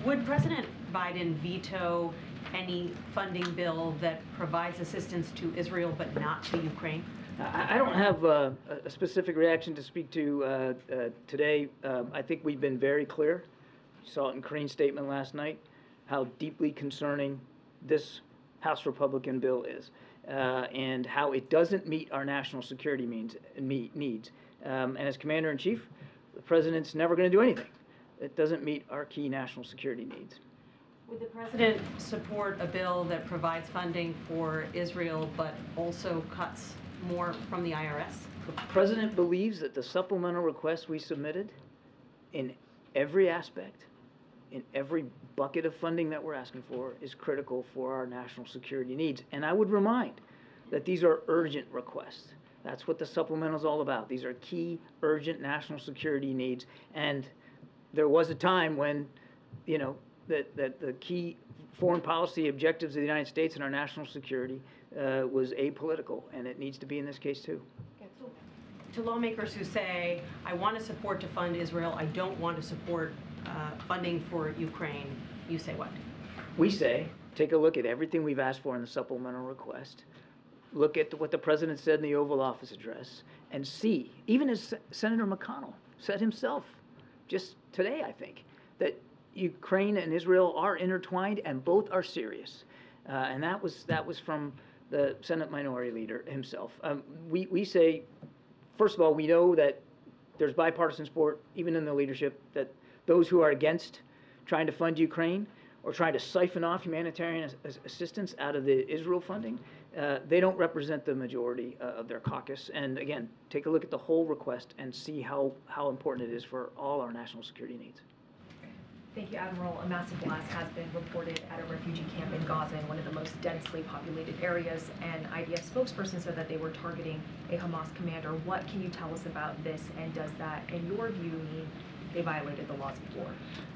would President Biden veto any funding bill that provides assistance to Israel but not to Ukraine? I don't have a specific reaction to speak to today. I think we've been very clear. You saw it in Karine's statement last night, how deeply concerning this House Republican bill is, and how it doesn't meet our national security needs. And as Commander-in-Chief, the President's never going to do anything that doesn't meet our key national security needs. Would the President support a bill that provides funding for Israel but also cuts more from the IRS? The President believes that the supplemental request we submitted in every aspect, in every bucket of funding that we're asking for, is critical for our national security needs. And I would remind that these are urgent requests. That's what the supplemental is all about. These are key, urgent national security needs. And there was a time when, you know, that the key foreign policy objectives of the United States and our national security was apolitical, and it needs to be in this case too. To lawmakers who say, I want to support to fund Israel, I don't want to support funding for Ukraine, you say what? We say, take a look at everything we've asked for in the supplemental request, look at what the President said in the Oval Office address, and see, even as Senator McConnell said himself just today, I think, that Ukraine and Israel are intertwined and both are serious. And that was from the Senate Minority Leader himself. We say, first of all, we know that there's bipartisan support, even in the leadership, that those who are against trying to fund Ukraine or trying to siphon off humanitarian assistance out of the Israel funding, they don't represent the majority of their caucus. And again, take a look at the whole request and see how important it is for all our national security needs. Thank you, Admiral. A massive blast has been reported at a refugee camp in Gaza, in one of the most densely populated areas. An IDF spokesperson said that they were targeting a Hamas commander. What can you tell us about this, and does that, in your view, mean they violated the laws of war?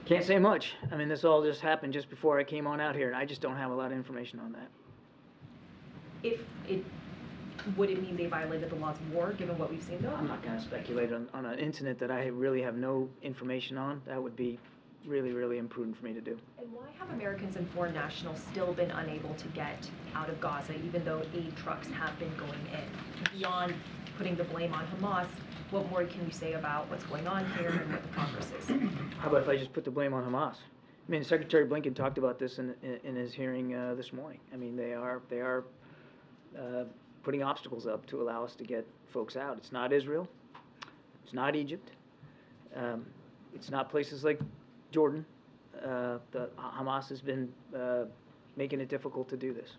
Can't say much. I mean, this all just happened just before I came on out here, and I just don't have a lot of information on that. Would it mean they violated the laws of war, given what we've seen? I'm not going to speculate on an incident that I really have no information on. That would be really, really imprudent for me to do. And why have Americans and foreign nationals still been unable to get out of Gaza, even though aid trucks have been going in? Beyond putting the blame on Hamas, what more can you say about what's going on here and what the progress is? How about if I just put the blame on Hamas? I mean, Secretary Blinken talked about this in his hearing this morning. I mean, they are putting obstacles up to allow us to get folks out. It's not Israel. It's not Egypt. It's not places like Jordan. The Hamas has been making it difficult to do this.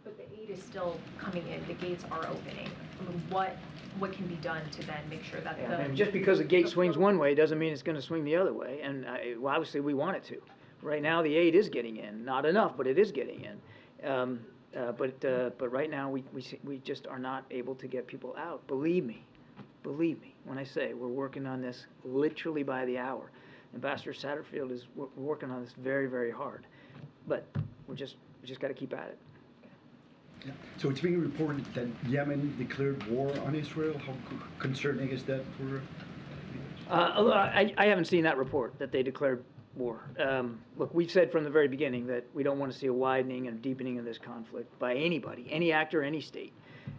But the aid is still coming in. The gates are opening. I mean, what can be done to then make sure that I mean, just because the gate swings one way doesn't mean it's going to swing the other way. And well, obviously we want it to. Right now the aid is getting in. Not enough, but it is getting in. But right now we just are not able to get people out. Believe me when I say we're working on this literally by the hour. Ambassador Satterfield is working on this very, very hard, but we just got to keep at it. Yeah. So it's being reported that Yemen declared war on Israel. How concerning is that for? I haven't seen that report that they declared war. Look, we've said from the very beginning that we don't want to see a widening and deepening of this conflict by anybody, any actor, any state.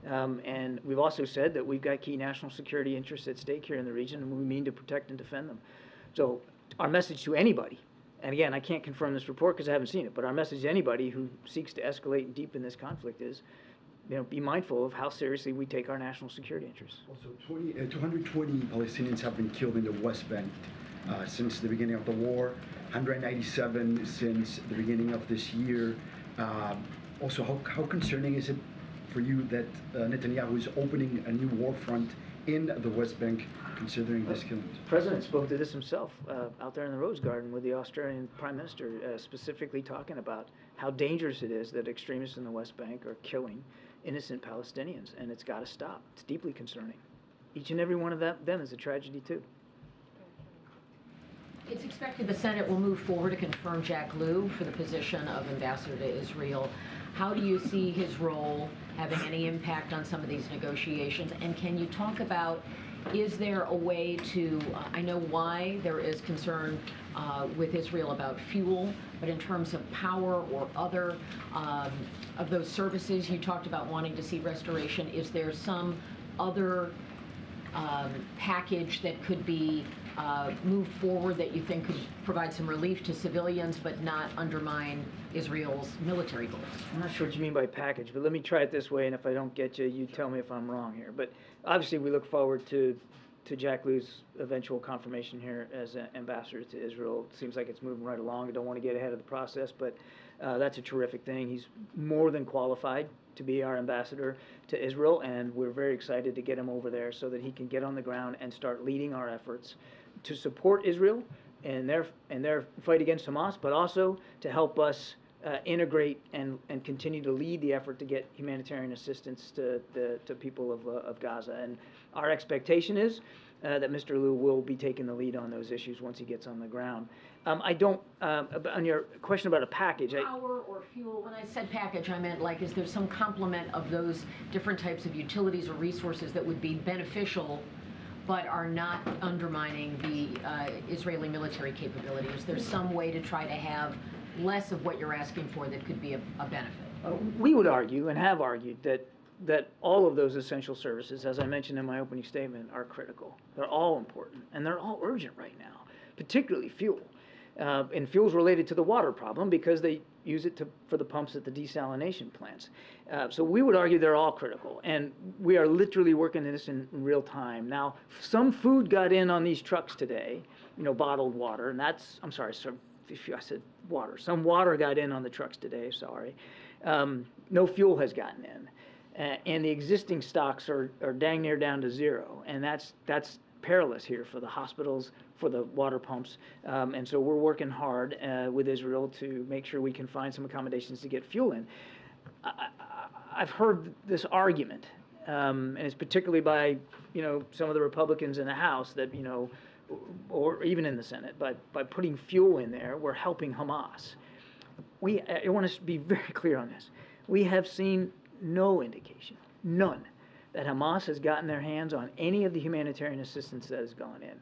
And we've also said that we've got key national security interests at stake here in the region, and we mean to protect and defend them. So our message to anybody, and again, I can't confirm this report because I haven't seen it, but our message to anybody who seeks to escalate and deepen this conflict is, be mindful of how seriously we take our national security interests. Also, 220 Palestinians have been killed in the West Bank since the beginning of the war, 197 since the beginning of this year. Also, how concerning is it for you that Netanyahu is opening a new war front in the West Bank, considering this killing? The President spoke to this himself out there in the Rose Garden with the Australian Prime Minister, specifically talking about how dangerous it is that extremists in the West Bank are killing innocent Palestinians, and it's got to stop. It's deeply concerning. Each and every one of them is a tragedy too. It's expected the Senate will move forward to confirm Jack Lew for the position of ambassador to Israel. How do you see his role having any impact on some of these negotiations? And can you talk about, is there a way to, I know why there is concern with Israel about fuel, but in terms of power or other of those services, you talked about wanting to see restoration. Is there some other package that could be moved forward that you think could provide some relief to civilians but not undermine Israel's military goals? I'm not sure what you mean by package, but let me try it this way, and if I don't get you, you tell me if I'm wrong here. But obviously we look forward to Jack Lew's eventual confirmation here as an ambassador to Israel. It seems like it's moving right along. I don't want to get ahead of the process, but that's a terrific thing. He's more than qualified to be our ambassador to Israel, and we're very excited to get him over there so that he can get on the ground and start leading our efforts to support Israel and their fight against Hamas, but also to help us integrate and continue to lead the effort to get humanitarian assistance to people of Gaza. And our expectation is that Mr. Lew will be taking the lead on those issues once he gets on the ground. On your question about a package, Power or fuel, when I said package, I meant like, is there some complement of those different types of utilities or resources that would be beneficial but are not undermining the Israeli military capability? Is there some way to try to have less of what you're asking for that could be a benefit? We would argue and have argued that all of those essential services, as I mentioned in my opening statement, are critical. They're all important, and they're all urgent right now, particularly fuel. And fuel's related to the water problem because they use it for the pumps at the desalination plants. So we would argue they're all critical, and we are literally working this in real time. Now, some food got in on these trucks today, bottled water, and that's, I'm sorry, sir, I said water. Some water got in on the trucks today, sorry. No fuel has gotten in. And the existing stocks are dang near down to zero, and that's perilous here for the hospitals, for the water pumps, and so we're working hard with Israel to make sure we can find some accommodations to get fuel in. I've heard this argument, and it's particularly by some of the Republicans in the House that or even in the Senate, by putting fuel in there, we're helping Hamas. I want to be very clear on this. We have seen no indication, none, that Hamas has gotten their hands on any of the humanitarian assistance that has gone in.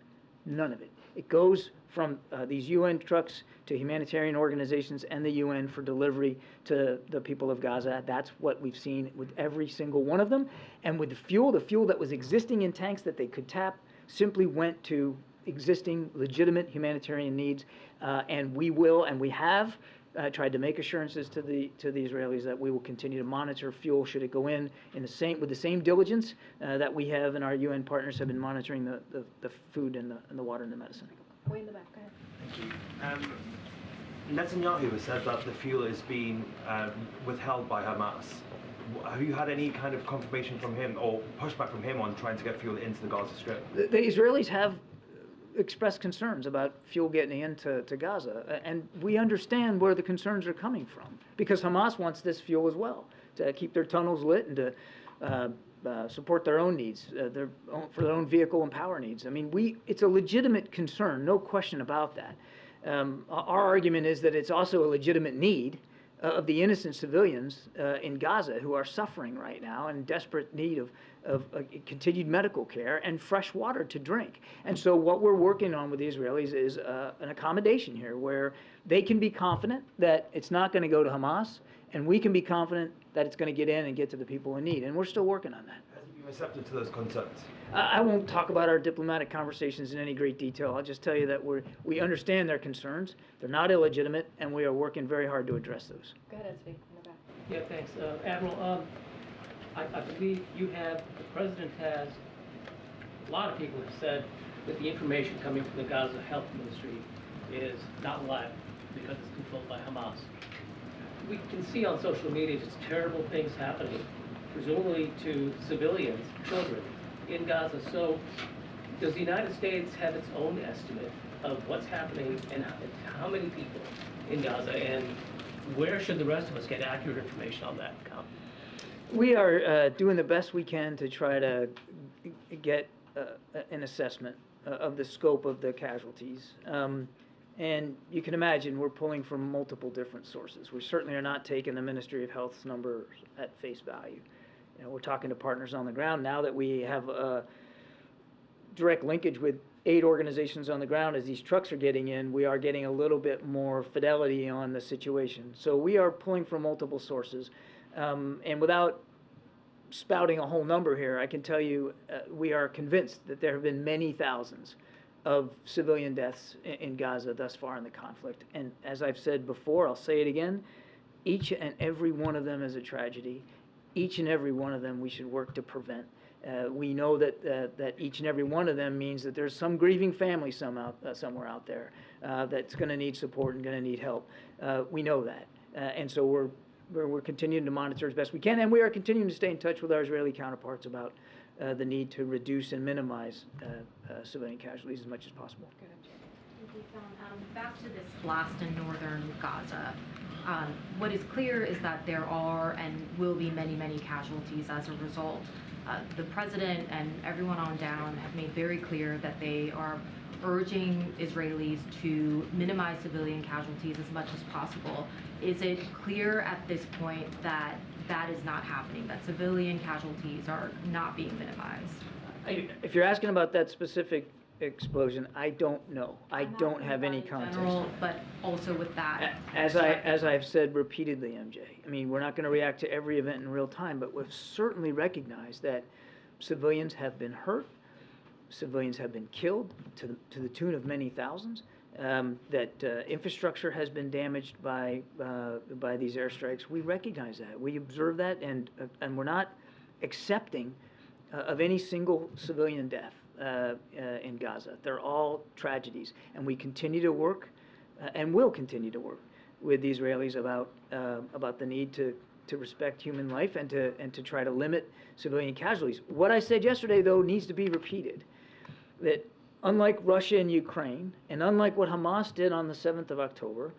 None of it. It goes from these UN trucks to humanitarian organizations and the UN for delivery to the people of Gaza. That's what we've seen with every single one of them. And with the fuel that was existing in tanks that they could tap simply went to existing legitimate humanitarian needs. And we will, and we have, tried to make assurances to the Israelis that we will continue to monitor fuel should it go in with the same diligence that we have and our UN partners have been monitoring the food and the water and the medicine. Way in the back, go ahead. Thank you. Netanyahu has said that the fuel is being withheld by Hamas. Have you had any kind of confirmation from him or pushback from him on trying to get fuel into the Gaza Strip? The Israelis have expressed concerns about fuel getting into Gaza, and we understand where the concerns are coming from, because Hamas wants this fuel as well to keep their tunnels lit and to support their own needs, for their own vehicle and power needs. I mean, it's a legitimate concern, no question about that. Our argument is that it's also a legitimate need of the innocent civilians in Gaza who are suffering right now and in desperate need of continued medical care and fresh water to drink. And so what we're working on with the Israelis is an accommodation here where they can be confident that it's not going to go to Hamas, and we can be confident that it's going to get in and get to the people in need. And we're still working on that. Has he been receptive to those concerns? I won't talk about our diplomatic conversations in any great detail. I'll just tell you that we understand their concerns. They're not illegitimate, and we are working very hard to address those. Go ahead, Zvi, in the back. Yeah, thanks. Admiral, I believe the President has, a lot of people have said that the information coming from the Gaza Health Ministry is not reliable because it's controlled by Hamas. We can see on social media just terrible things happening presumably to civilians, children in Gaza. So does the United States have its own estimate of what's happening and how many people in Gaza, and where should the rest of us get accurate information on that count? We are doing the best we can to try to get an assessment of the scope of the casualties. And you can imagine we're pulling from multiple different sources. We certainly are not taking the Ministry of Health's numbers at face value. You know, we're talking to partners on the ground now that we have a direct linkage with 8 organizations on the ground. As these trucks are getting in, we are getting a little bit more fidelity on the situation. So we are pulling from multiple sources. And without spouting a whole number here, I can tell you we are convinced that there have been many thousands of civilian deaths in Gaza thus far in the conflict. And as I've said before, I'll say it again, each and every one of them is a tragedy. Each and every one of them we should work to prevent. We know that each and every one of them means that there's some grieving family somewhere out there that's going to need support and going to need help. We know that. And so we're continuing to monitor as best we can, and we are continuing to stay in touch with our Israeli counterparts about the need to reduce and minimize civilian casualties as much as possible. Back to this blast in northern Gaza. What is clear is that there are and will be many, many casualties as a result. The president and everyone on down have made very clear that they are urging Israelis to minimize civilian casualties as much as possible. Is it clear at this point that that is not happening, that civilian casualties are not being minimized? If you're asking about that specific explosion, I don't know. I don't have any context. General, but also with that. As I've said repeatedly, MJ, I mean, we're not going to react to every event in real time, but we've certainly recognized that civilians have been hurt, civilians have been killed to the tune of many thousands, that infrastructure has been damaged by these airstrikes. We recognize that. We observe that, and we're not accepting of any single civilian death in Gaza. They're all tragedies, and we continue to work and will continue to work with the Israelis about the need to respect human life and to try to limit civilian casualties. What I said yesterday, though, needs to be repeated. That unlike Russia and Ukraine, and unlike what Hamas did on the 7th of October,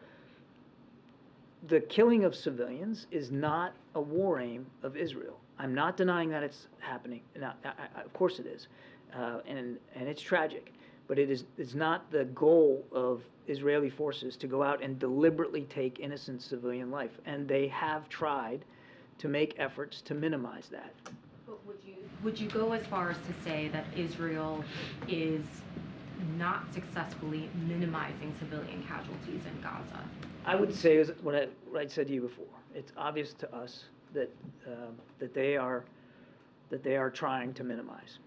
the killing of civilians is not a war aim of Israel. I'm not denying that it's happening. Now, of course it is, and it's tragic. But it's not the goal of Israeli forces to go out and deliberately take innocent civilian life, and they have tried to make efforts to minimize that. But would you go as far as to say that Israel is not successfully minimizing civilian casualties in Gaza? I would say is what I said to you before. It's obvious to us that they are trying to minimize.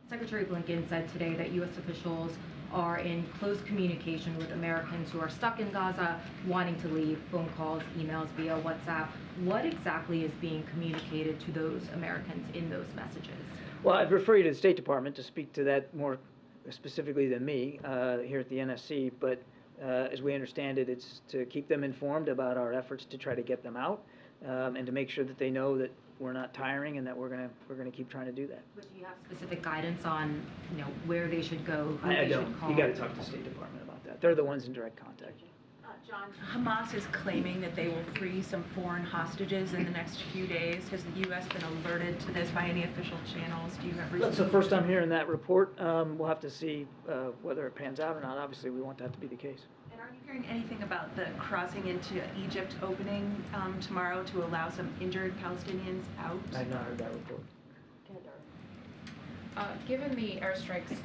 Secretary Blinken said today that U.S. officials are in close communication with Americans who are stuck in Gaza, wanting to leave, phone calls, emails via WhatsApp. What exactly is being communicated to those Americans in those messages? Well, I'd refer you to the State Department to speak to that more specifically than me here at the NSC, but as we understand it, it's to keep them informed about our efforts to try to get them out and to make sure that they know that we're not tiring and that we're gonna keep trying to do that. But do you have specific guidance on, where they should go, who I they don't. should call? You got to talk to the State Department about that. They're the ones in direct contact. John, Hamas is claiming that they will free some foreign hostages in the next few days. Has the U.S. been alerted to this by any official channels? Do you have reason? That's the first I'm hearing that report. We'll have to see whether it pans out or not. Obviously, we want that to be the case. And are you hearing anything about the crossing into Egypt opening tomorrow to allow some injured Palestinians out? I've not heard that report. Given the airstrikes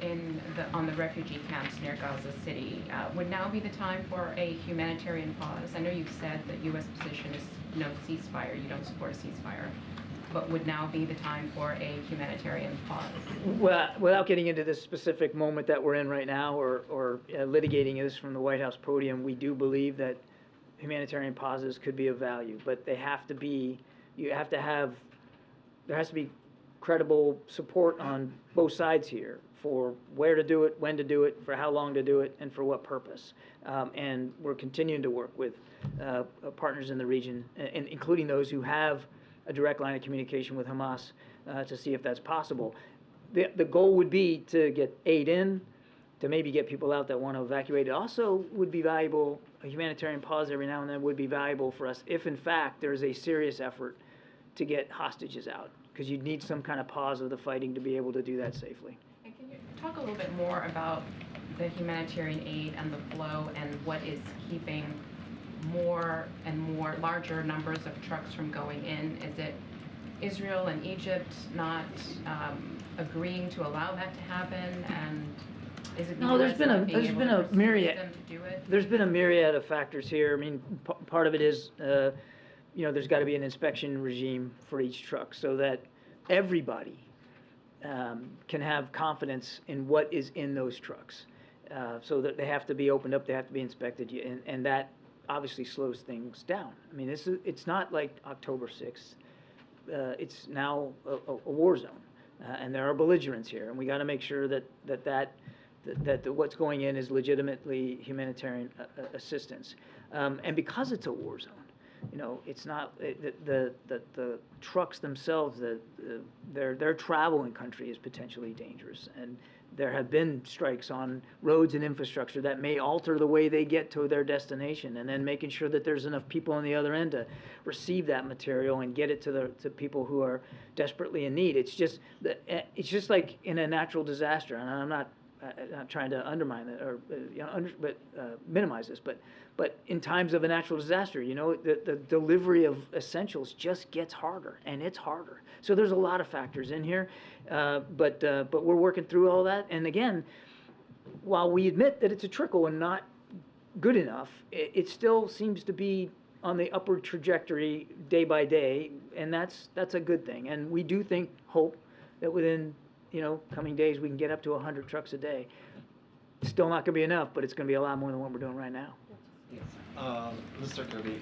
on the refugee camps near Gaza City, would now be the time for a humanitarian pause? I know you've said that U.S. position is no ceasefire, you don't support a ceasefire, but would now be the time for a humanitarian pause? Well, without getting into this specific moment that we're in right now or litigating this from the White House podium, we do believe that humanitarian pauses could be of value, but they have to be, there has to be credible support on both sides here for where to do it, when to do it, for how long to do it, and for what purpose. And we're continuing to work with partners in the region, including those who have a direct line of communication with Hamas to see if that's possible. The goal would be to get aid in, to maybe get people out that want to evacuate. It also would be valuable, a humanitarian pause every now and then would be valuable for us if in fact there's a serious effort to get hostages out, because you'd need some kind of pause of the fighting to be able to do that safely. And can you talk a little bit more about the humanitarian aid and the flow and what is keeping more and more larger numbers of trucks from going in? Is it Israel and Egypt not agreeing to allow that to happen, and is it No, there's been a myriad. them to do it? There's been a myriad of factors here. I mean, part of it is, there's got to be an inspection regime for each truck so that everybody can have confidence in what is in those trucks. So that they have to be opened up, they have to be inspected, and that obviously slows things down. I mean, it's not like October 6th. It's now a war zone, and there are belligerents here, and we got to make sure that what's going in is legitimately humanitarian assistance. And because it's a war zone, it's not the trucks themselves. Their travel in country is potentially dangerous, and there have been strikes on roads and infrastructure that may alter the way they get to their destination, and then making sure that there's enough people on the other end to receive that material and get it to people who are desperately in need. It's just like in a natural disaster, and I'm not trying to undermine it or minimize this, but in times of a natural disaster, the delivery of essentials just gets harder, and it's harder. So there's a lot of factors in here, but we're working through all that. And again, while we admit that it's a trickle and not good enough, it still seems to be on the upward trajectory day by day, and that's a good thing. And we do hope that within coming days we can get up to 100 trucks a day. It's still not going to be enough, but it's going to be a lot more than what we're doing right now. Mr. Kirby,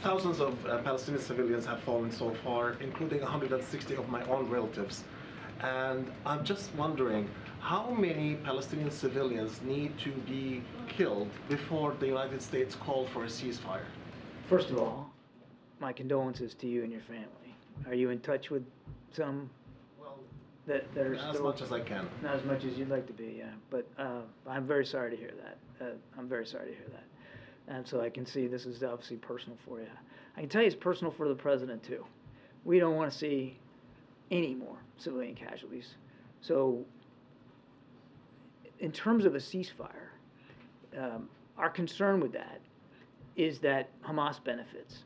thousands of Palestinian civilians have fallen so far, including 160 of my own relatives. And I'm just wondering, how many Palestinian civilians need to be killed before the United States call for a ceasefire? First of all, my condolences to you and your family. Are you in touch with some that are as much as I can? Not as much as you'd like to be, yeah. But I'm very sorry to hear that. I'm very sorry to hear that. And so I can see this is obviously personal for you. I can tell you it's personal for the president too. We don't want to see any more civilian casualties. So in terms of a ceasefire, our concern with that is that Hamas benefits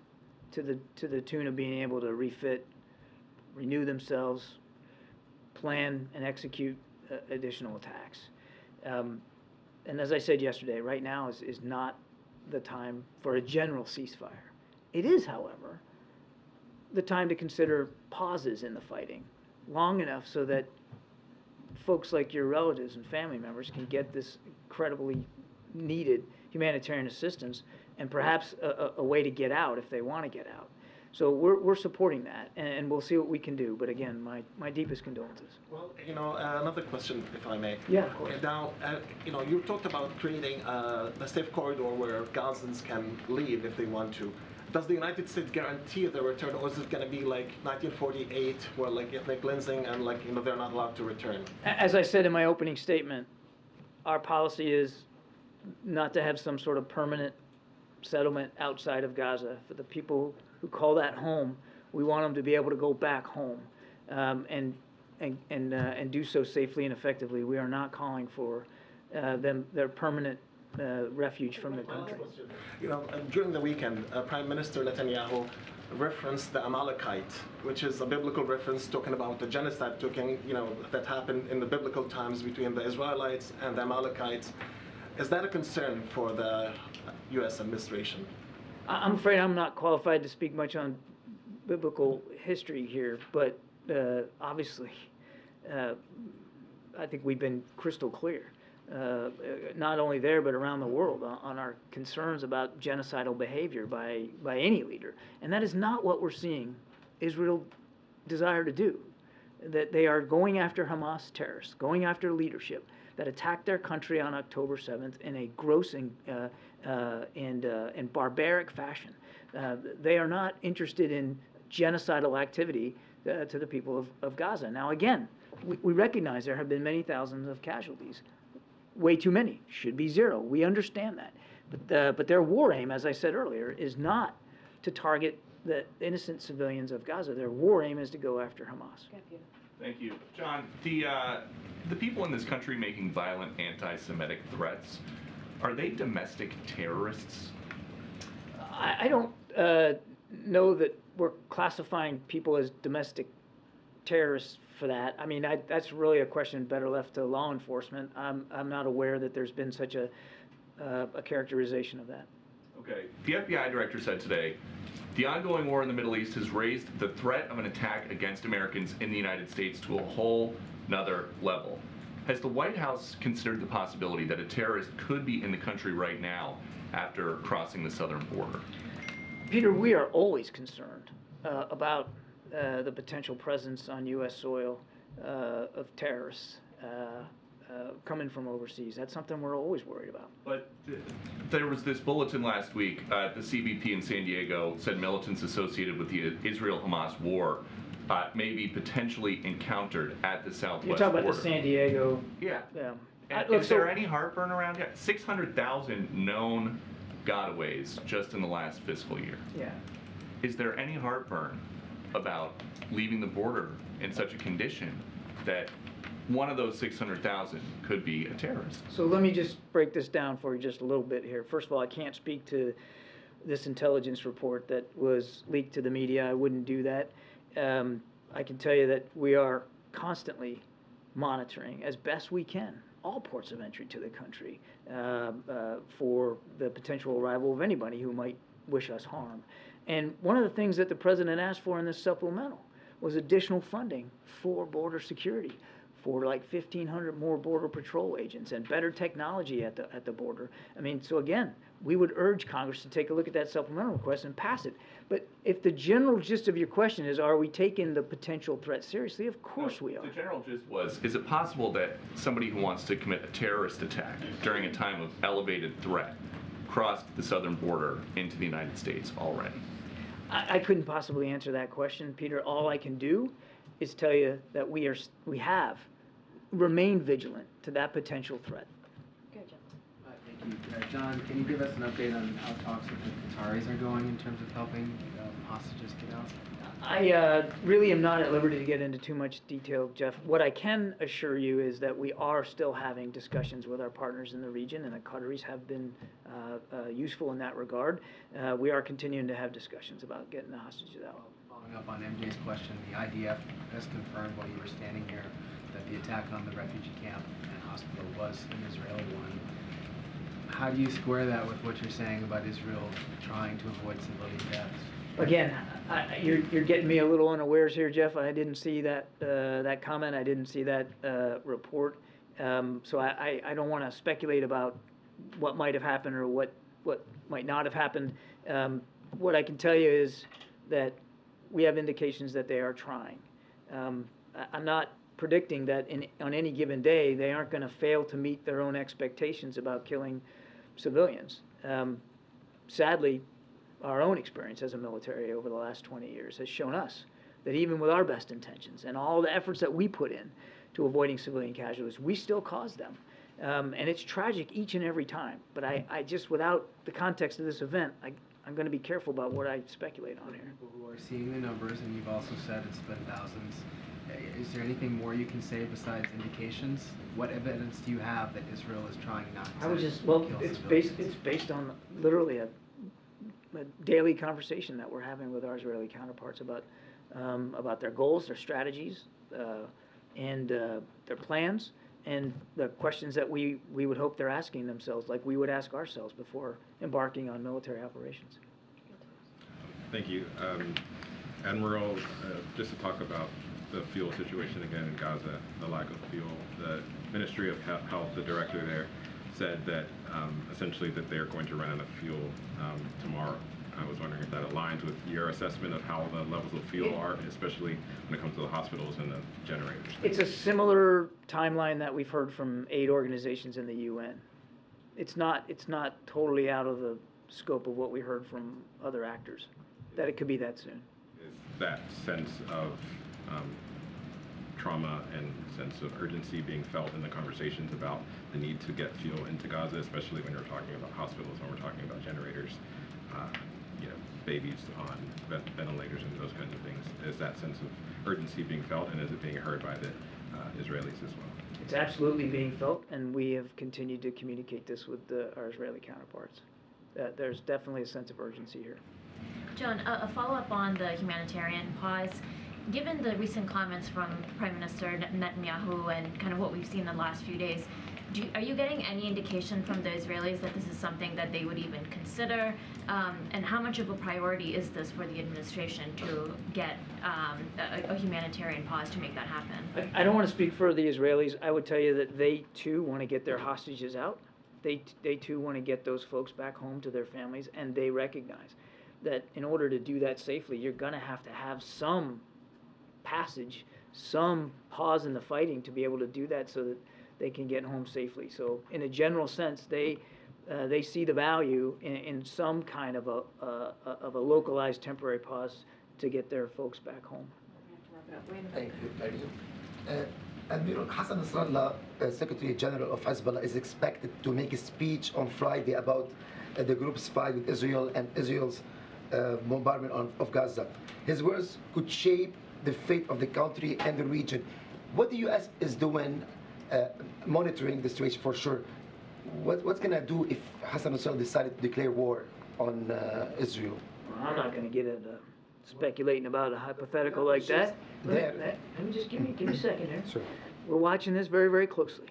to the tune of being able to refit, renew themselves, plan and execute additional attacks. And as I said yesterday, right now is not the time for a general ceasefire. It is, however, the time to consider pauses in the fighting long enough so that folks like your relatives and family members can get this incredibly needed humanitarian assistance and perhaps a way to get out if they want to get out. So we're supporting that, and we'll see what we can do. But again, my deepest condolences. Well, another question, if I may. Yeah, of course. Now, you talked about creating a safe corridor where Gazans can leave if they want to. Does the United States guarantee their return, or is it going to be like 1948, where like ethnic cleansing and they're not allowed to return? As I said in my opening statement, our policy is not to have some sort of permanent settlement outside of Gaza. For the people who call that home, we want them to be able to go back home, and do so safely and effectively. We are not calling for their permanent refuge from the country. During the weekend, Prime Minister Netanyahu referenced the Amalekite, which is a biblical reference talking about the genocide that happened in the biblical times between the Israelites and the Amalekites. Is that a concern for the U.S. administration? I'm afraid I'm not qualified to speak much on biblical history here, but obviously I think we've been crystal clear, not only there but around the world, on our concerns about genocidal behavior by any leader. And that is not what we're seeing Israel desire to do. That they are going after Hamas terrorists, going after leadership that attacked their country on October 7th in a gross and barbaric fashion. They are not interested in genocidal activity to the people of Gaza. Now, again, we recognize there have been many thousands of casualties. Way too many. Should be zero. We understand that. But their war aim, as I said earlier, is not to target the innocent civilians of Gaza. Their war aim is to go after Hamas. Thank you. John, the people in this country making violent anti-Semitic threats, are they domestic terrorists? I don't know that we're classifying people as domestic terrorists for that. I mean, that's really a question better left to law enforcement. I'm not aware that there's been such a characterization of that. Okay. The FBI director said today, the ongoing war in the Middle East has raised the threat of an attack against Americans in the United States to a whole nother level. Has the White House considered the possibility that a terrorist could be in the country right now after crossing the southern border? Peter, we are always concerned about the potential presence on U.S. soil of terrorists coming from overseas. That's something we're always worried about. But there was this bulletin last week. The CBP in San Diego said militants associated with the Israel-Hamas war may be potentially encountered at the southwest You're talking border. about the San Diego. Yeah. Yeah. Is there any heartburn around it? 600,000 known gotaways just in the last fiscal year. Yeah. Is there any heartburn about leaving the border in such a condition that one of those 600,000 could be a terrorist? So let me just break this down for you just a little bit here. First of all, I can't speak to this intelligence report that was leaked to the media. I wouldn't do that. I can tell you that we are constantly monitoring as best we can all ports of entry to the country for the potential arrival of anybody who might wish us harm. And one of the things that the president asked for in this supplemental was additional funding for border security, for like 1,500 more Border Patrol agents and better technology at the border. I mean, so again, we would urge Congress to take a look at that supplemental request and pass it. But if the general gist of your question is, are we taking the potential threat seriously? Of course we are. The general gist was, is it possible that somebody who wants to commit a terrorist attack during a time of elevated threat crossed the southern border into the United States already? I couldn't possibly answer that question, Peter. All I can do is tell you that we have remained vigilant to that potential threat. Thank you. John, can you give us an update on how talks with the Qataris are going in terms of helping hostages get out? I really am not at liberty to get into too much detail, Jeff. What I can assure you is that we are still having discussions with our partners in the region, and the Qataris have been useful in that regard. We are continuing to have discussions about getting the hostages out. Following up on MJ's question, the IDF has confirmed while you were standing here that the attack on the refugee camp and hospital was an Israeli one. How do you square that with what you're saying about Israel trying to avoid civilian deaths? Again, you're getting me a little unawares here, Jeff. I didn't see that that comment. I didn't see that report. So I don't want to speculate about what might have happened or what might not have happened. What I can tell you is that we have indications that they are trying. I'm not predicting that on any given day they aren't going to fail to meet their own expectations about killing civilians. Sadly, our own experience as a military over the last 20 years has shown us that even with our best intentions and all the efforts that we put in to avoiding civilian casualties, we still cause them. And it's tragic each and every time. But I just, without the context of this event, I'm going to be careful about what I speculate on here. People who are seeing the numbers, and you've also said it's been thousands, is there anything more you can say besides indications? What evidence do you have that Israel is trying not to kill it's civilians? based on literally a daily conversation that we're having with our Israeli counterparts about their goals, their strategies, and their plans, and the questions that we would hope they're asking themselves, like we would ask ourselves before embarking on military operations. Thank you. Admiral, just to talk about the fuel situation again in Gaza, the lack of fuel, the Ministry of Health, the director there, said that essentially that they're going to run out of fuel tomorrow. I was wondering if that aligns with your assessment of how the levels of fuel are, especially when it comes to the hospitals and the generators. It's a similar timeline that we've heard from aid organizations in the UN. It's not totally out of the scope of what we heard from other actors, that it could be that soon. that sense of trauma and sense of urgency being felt in the conversations about the need to get fuel into Gaza, especially when we're talking about hospitals, when we're talking about generators, babies on ventilators and those kinds of things. Is that sense of urgency being felt, and is it being heard by the Israelis as well? It's absolutely being felt, and we have continued to communicate this with our Israeli counterparts. There's definitely a sense of urgency here. Joan, a follow-up on the humanitarian pause. Given the recent comments from Prime Minister Netanyahu and kind of what we've seen in the last few days, are you getting any indication from the Israelis that this is something that they would even consider? And how much of a priority is this for the administration to get a humanitarian pause to make that happen? I don't want to speak for the Israelis. I would tell you that they too want to get their hostages out. They too want to get those folks back home to their families, and they recognize that in order to do that safely, you're going to have some passage, some pause in the fighting to be able to do that so that they can get home safely. So in a general sense, they see the value in some kind of a localized temporary pause to get their folks back home. Thank you. Admiral Hassan Nasrallah, Secretary General of Hezbollah, is expected to make a speech on Friday about the group's fight with Israel and Israel's bombardment of Gaza. His words could shape the fate of the country and the region. What the U.S. is doing, monitoring the situation for sure. What's going to do if Hassan Nasrallah decided to declare war on Israel? Well, I'm not going to get into speculating about a hypothetical like that. Let me just give me a second here. Sure. We're watching this very, very closely.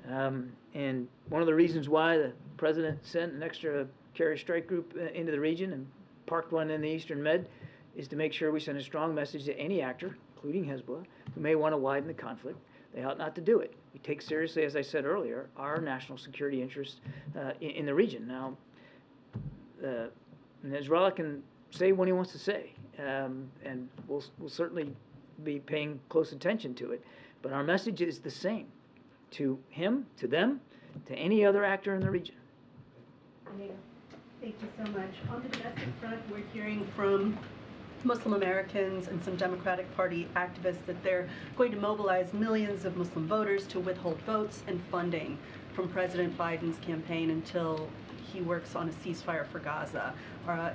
And one of the reasons why the president sent an extra carrier strike group into the region and parked one in the Eastern Med is to make sure we send a strong message to any actor, including Hezbollah, who may want to widen the conflict. They ought not to do it. We take seriously, as I said earlier, our national security interests in the region. Now, Nasrallah can say what he wants to say, and we'll certainly be paying close attention to it. But our message is the same to him, to them, to any other actor in the region. Thank you so much. On the domestic front, we're hearing from Muslim Americans and some Democratic Party activists that they're going to mobilize millions of Muslim voters to withhold votes and funding from President Biden's campaign until he works on a ceasefire for Gaza.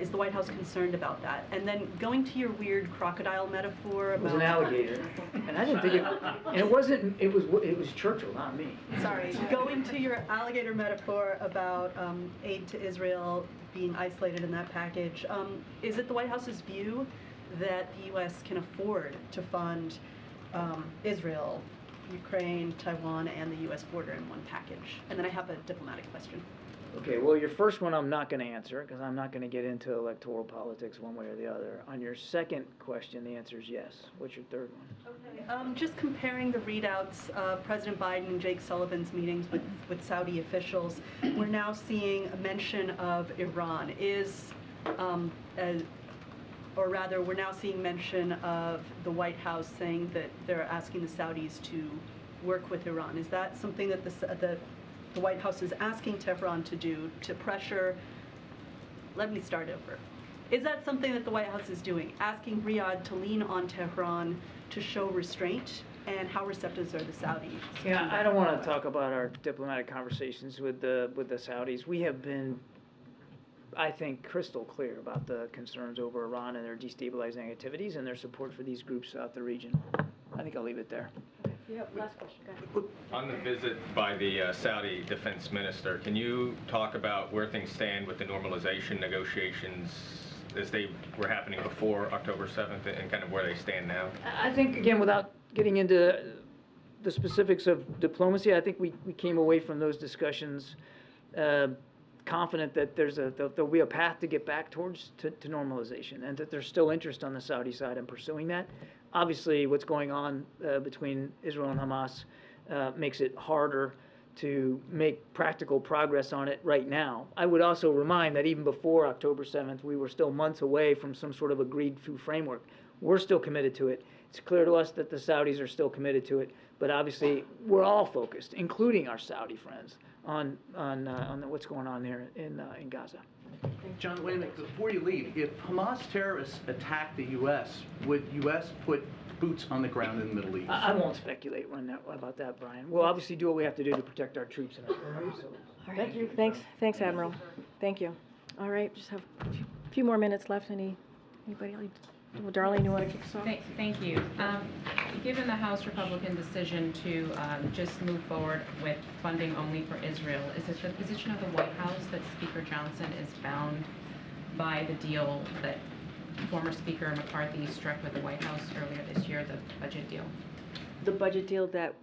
Is the White House concerned about that? And then going to your weird crocodile metaphor about... It was an alligator, and I didn't think it... And it wasn't... It was Churchill, not me. Sorry. Going to your alligator metaphor about aid to Israel being isolated in that package, is it the White House's view that the U.S. can afford to fund Israel, Ukraine, Taiwan, and the U.S. border in one package? And then I have a diplomatic question. Okay, well, your first one I'm not going to answer because I'm not going to get into electoral politics one way or the other. On your second question, the answer is yes. What's your third one? Okay. Just comparing the readouts of President Biden and Jake Sullivan's meetings with Saudi officials, we're now seeing a mention of Iran. Or rather, we're now seeing mention of the White House saying that they're asking the Saudis to work with Iran. Is that something that the White House is asking Tehran to do, to pressure? Let me start over. Is that something that the White House is doing, asking Riyadh to lean on Tehran to show restraint? And how receptive are the Saudis? Yeah, I don't want to talk about our diplomatic conversations with the Saudis. We have been, I think, crystal clear about the concerns over Iran and their destabilizing activities and their support for these groups throughout the region. I think I'll leave it there. Last question. Go ahead. On the visit by the Saudi defense minister, can you talk about where things stand with the normalization negotiations as they were happening before October 7th and kind of where they stand now? I think, again, without getting into the specifics of diplomacy, I think we came away from those discussions confident that there'll be a path to get back towards to normalization, and that there's still interest on the Saudi side in pursuing that. Obviously, what's going on between Israel and Hamas makes it harder to make practical progress on it right now. I would also remind that even before October 7th, we were still months away from some sort of agreed-to framework. We're still committed to it. It's clear to us that the Saudis are still committed to it, but obviously we're all focused, including our Saudi friends, on what's going on there in Gaza. John, wait a minute, before you leave, if Hamas terrorists attack the U.S., would U.S. put boots on the ground in the Middle East? I won't speculate about that, Brian. We'll obviously do what we have to do to protect our troops and our so. Thank you. Thanks, Admiral. Thank you. All right, just have a few more minutes left. Anybody else? Well, Darlene, you want to kick us off? Thank you. Given the House Republican decision to just move forward with funding only for Israel, is it the position of the White House that Speaker Johnson is bound by the deal that former Speaker McCarthy struck with the White House earlier this year, the budget deal? The budget deal that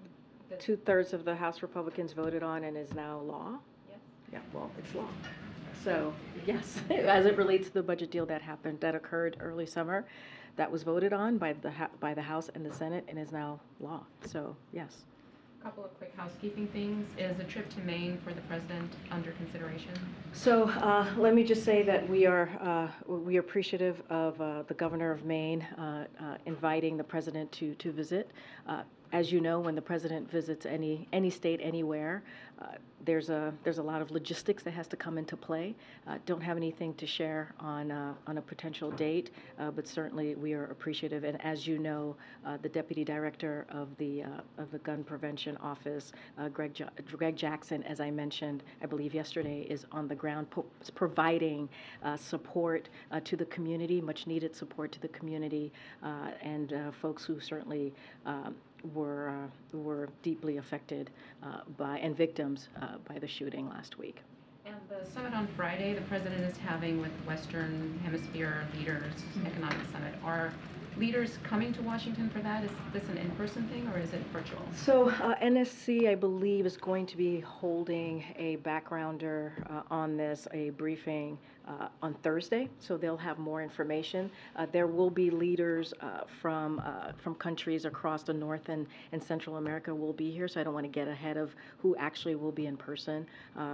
2/3 of the House Republicans voted on and is now law? Yes. Yeah, well, it's law. So, yes, as it relates to the budget deal that occurred early summer, that was voted on by the House and the Senate and is now law. So, yes. A couple of quick housekeeping things. Is a trip to Maine for the president under consideration? So let me just say that we are appreciative of the governor of Maine inviting the president to visit. As you know, when the president visits any state anywhere, there's a lot of logistics that has to come into play. Don't have anything to share on a potential date, but certainly we are appreciative. And as you know, the deputy director of the Gun Prevention Office, Greg Jackson, as I mentioned, I believe yesterday, is on the ground providing support to the community, much needed support to the community, and folks who certainly were deeply affected by and victims by the shooting last week. And the summit on Friday, the president is having with Western Hemisphere leaders, economic summit. Are leaders coming to Washington for that? Is this an in-person thing or is it virtual? So NSC, I believe, is going to be holding a backgrounder on this, a briefing on Thursday, so they'll have more information. There will be leaders from countries across the North and Central America will be here, so I don't want to get ahead of who actually will be in person.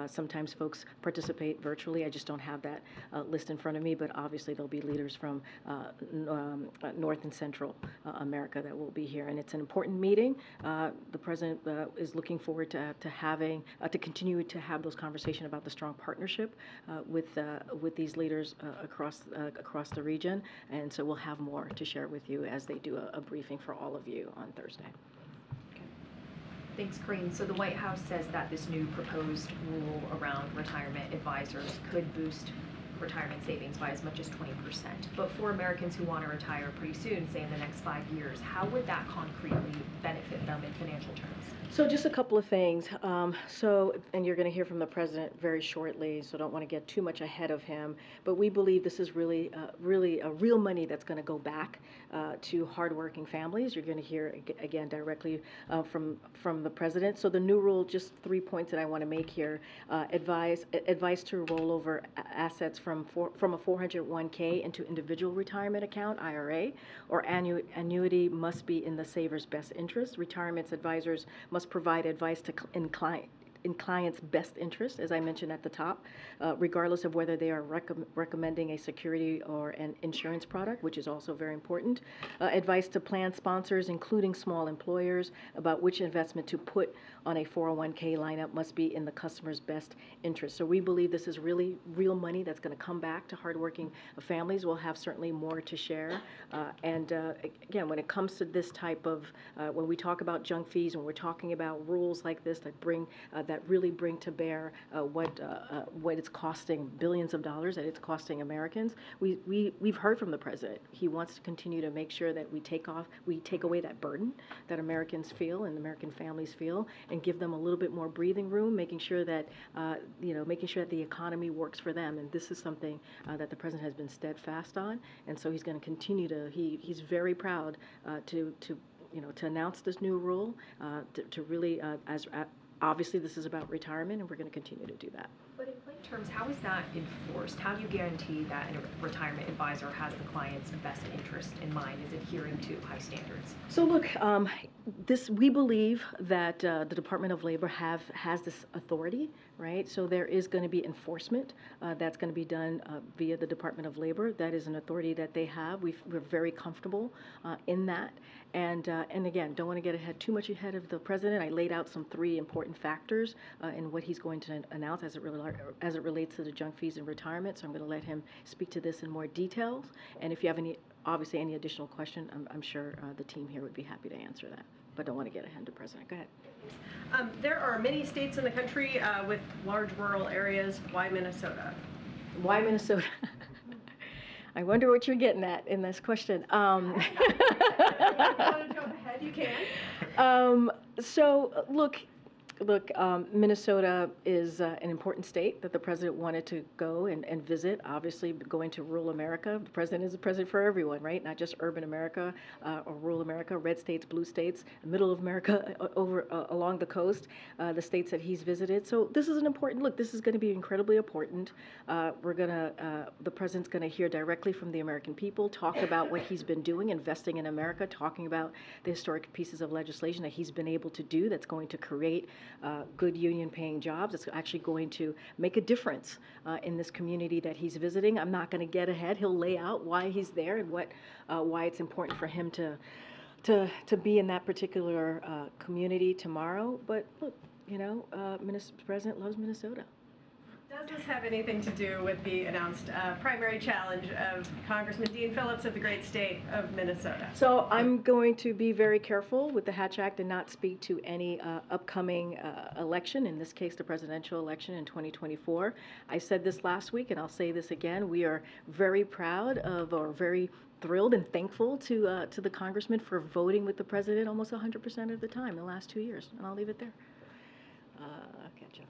Sometimes folks participate virtually. I just don't have that list in front of me, but obviously there'll be leaders from North and Central America that will be here, and it's an important meeting. The president is looking forward to having to continue to have those conversations about the strong partnership with these leaders across the region, and so we'll have more to share with you as they do a briefing for all of you on Thursday. Thanks, Corinne. So the White House says that this new proposed rule around retirement advisors could boost retirement savings by as much as 20%. But for Americans who want to retire pretty soon, say in the next 5 years, how would that concretely benefit them in financial terms? So just a couple of things. And you're going to hear from the president very shortly, so don't want to get too much ahead of him. But we believe this is really real money that's going to go back to hardworking families. You're going to hear again directly from the president. So the new rule, just 3 points that I want to make here: advice to roll over assets from a 401k into individual retirement account (IRA) or annuity must be in the saver's best interest. Retirement advisors must provide advice in client's best interest, as I mentioned at the top, regardless of whether they are recommending a security or an insurance product, which is also very important. Advice to plan sponsors, including small employers, about which investment to put on a 401k lineup must be in the customer's best interest. So we believe this is really real money that's going to come back to hardworking families. We'll have certainly more to share. Again, when it comes to this type of, when we talk about junk fees, when we're talking about rules like this that really bring to bear what it's costing, billions of dollars that it's costing Americans, we've heard from the president. He wants to continue to make sure that we take away that burden that Americans feel and American families feel, and give them a little bit more breathing room, making sure that the economy works for them. And this is something that the president has been steadfast on, and so he's going to continue to. He's very proud to announce this new rule, to really obviously this is about retirement, and we're going to continue to do that. But in plain terms, how is that enforced? How do you guarantee that a retirement advisor has the client's best interest in mind, is adhering to high standards? So look, we believe that the Department of Labor has this authority, right? So there is going to be enforcement that's going to be done via the Department of Labor. That is an authority that they have. We're very comfortable in that. And again, don't want to get too much ahead of the president. I laid out some 3 important factors in what he's going to announce as it relates to the junk fees and retirement. So I'm going to let him speak to this in more details. And if you have obviously any additional question, I'm sure the team here would be happy to answer that. But don't want to get ahead of the president. Go ahead. There are many states in the country with large rural areas. Why Minnesota? Why Minnesota? I wonder what you're getting at in this question. You want to jump ahead? You can. So look, Minnesota is an important state that the president wanted to go and visit. Obviously, going to rural America. The president is the president for everyone, right? Not just urban America or rural America, red states, blue states, middle of America, over along the coast, the states that he's visited. So this is an important look. This is going to be incredibly important. The president's going to hear directly from the American people, talk about what he's been doing, investing in America, talking about the historic pieces of legislation that he's been able to do that's going to create good union-paying jobs. It's actually going to make a difference in this community that he's visiting. I'm not going to get ahead. He'll lay out why he's there and why it's important for him to be in that particular community tomorrow. But look, the president loves Minnesota. Does this have anything to do with the announced primary challenge of Congressman Dean Phillips of the great state of Minnesota? So I'm going to be very careful with the Hatch Act and not speak to any upcoming election, in this case the presidential election in 2024. I said this last week and I'll say this again. We are very proud of, or very thrilled and thankful to the congressman for voting with the president almost 100% of the time the last 2 years. And I'll leave it there. Okay, Jeff.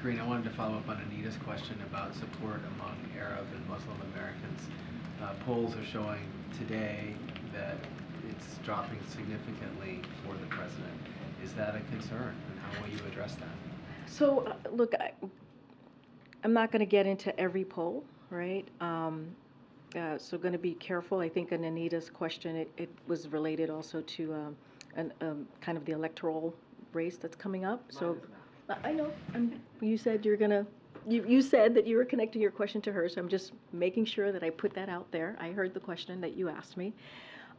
Karine, I wanted to follow up on Anita's question about support among Arab and Muslim Americans. Polls are showing today that it's dropping significantly for the president. Is that a concern, and how will you address that? So, look, I'm not going to get into every poll, right? So going to be careful. I think in Anita's question, it was related also to kind of the electoral race that's coming up. So. I know. You said you said that you were connecting your question to her, so I'm just making sure that I put that out there. I heard the question that you asked me.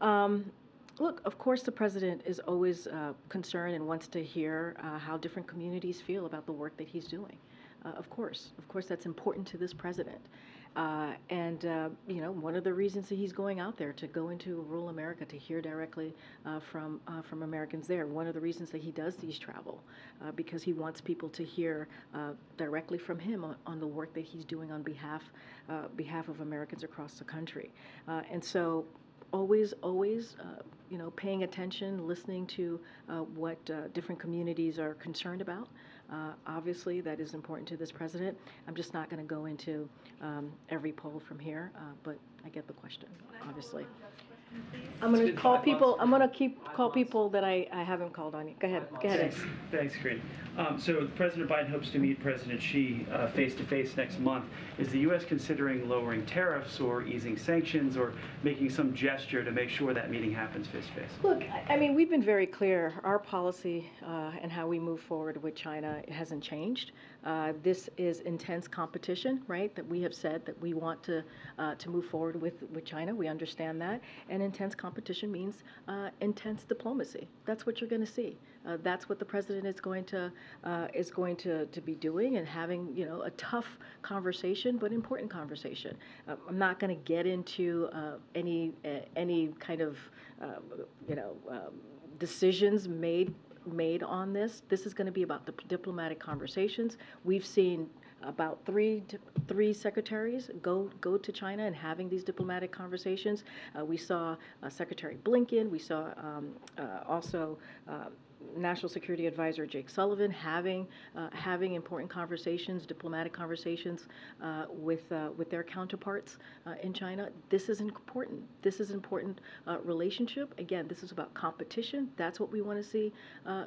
Look, of course the president is always concerned and wants to hear how different communities feel about the work that he's doing. Of course that's important to this president. One of the reasons that he's going out there to go into rural America to hear directly from Americans there. One of the reasons that he does these travel, because he wants people to hear directly from him on the work that he's doing on behalf of Americans across the country. And so always, paying attention, listening to what different communities are concerned about. Obviously, that is important to this president. I'm just not going to go into every poll from here, but I get the question, obviously. I'm going to call people. I'm going to call people that I haven't called on you. Go ahead. Thanks, Karine. So President Biden hopes to meet President Xi face-to-face next month. Is the U.S. considering lowering tariffs or easing sanctions or making some gesture to make sure that meeting happens face-to-face? Look, I mean, we've been very clear. Our policy and how we move forward with China hasn't changed. This is intense competition, right? That we have said that we want to move forward with China. We understand that. And intense competition means intense diplomacy. That's what you're going to see. That's what the president is going to be doing and having, a tough conversation, but important conversation. I'm not going to get into any kind of decisions made on this. This is going to be about the diplomatic conversations. We've seen about three secretaries go to China and having these diplomatic conversations. We saw Secretary Blinken. We saw also National Security Advisor Jake Sullivan having important conversations, diplomatic conversations with their counterparts in China. This is important. This is an important relationship. Again, this is about competition. That's what we want to see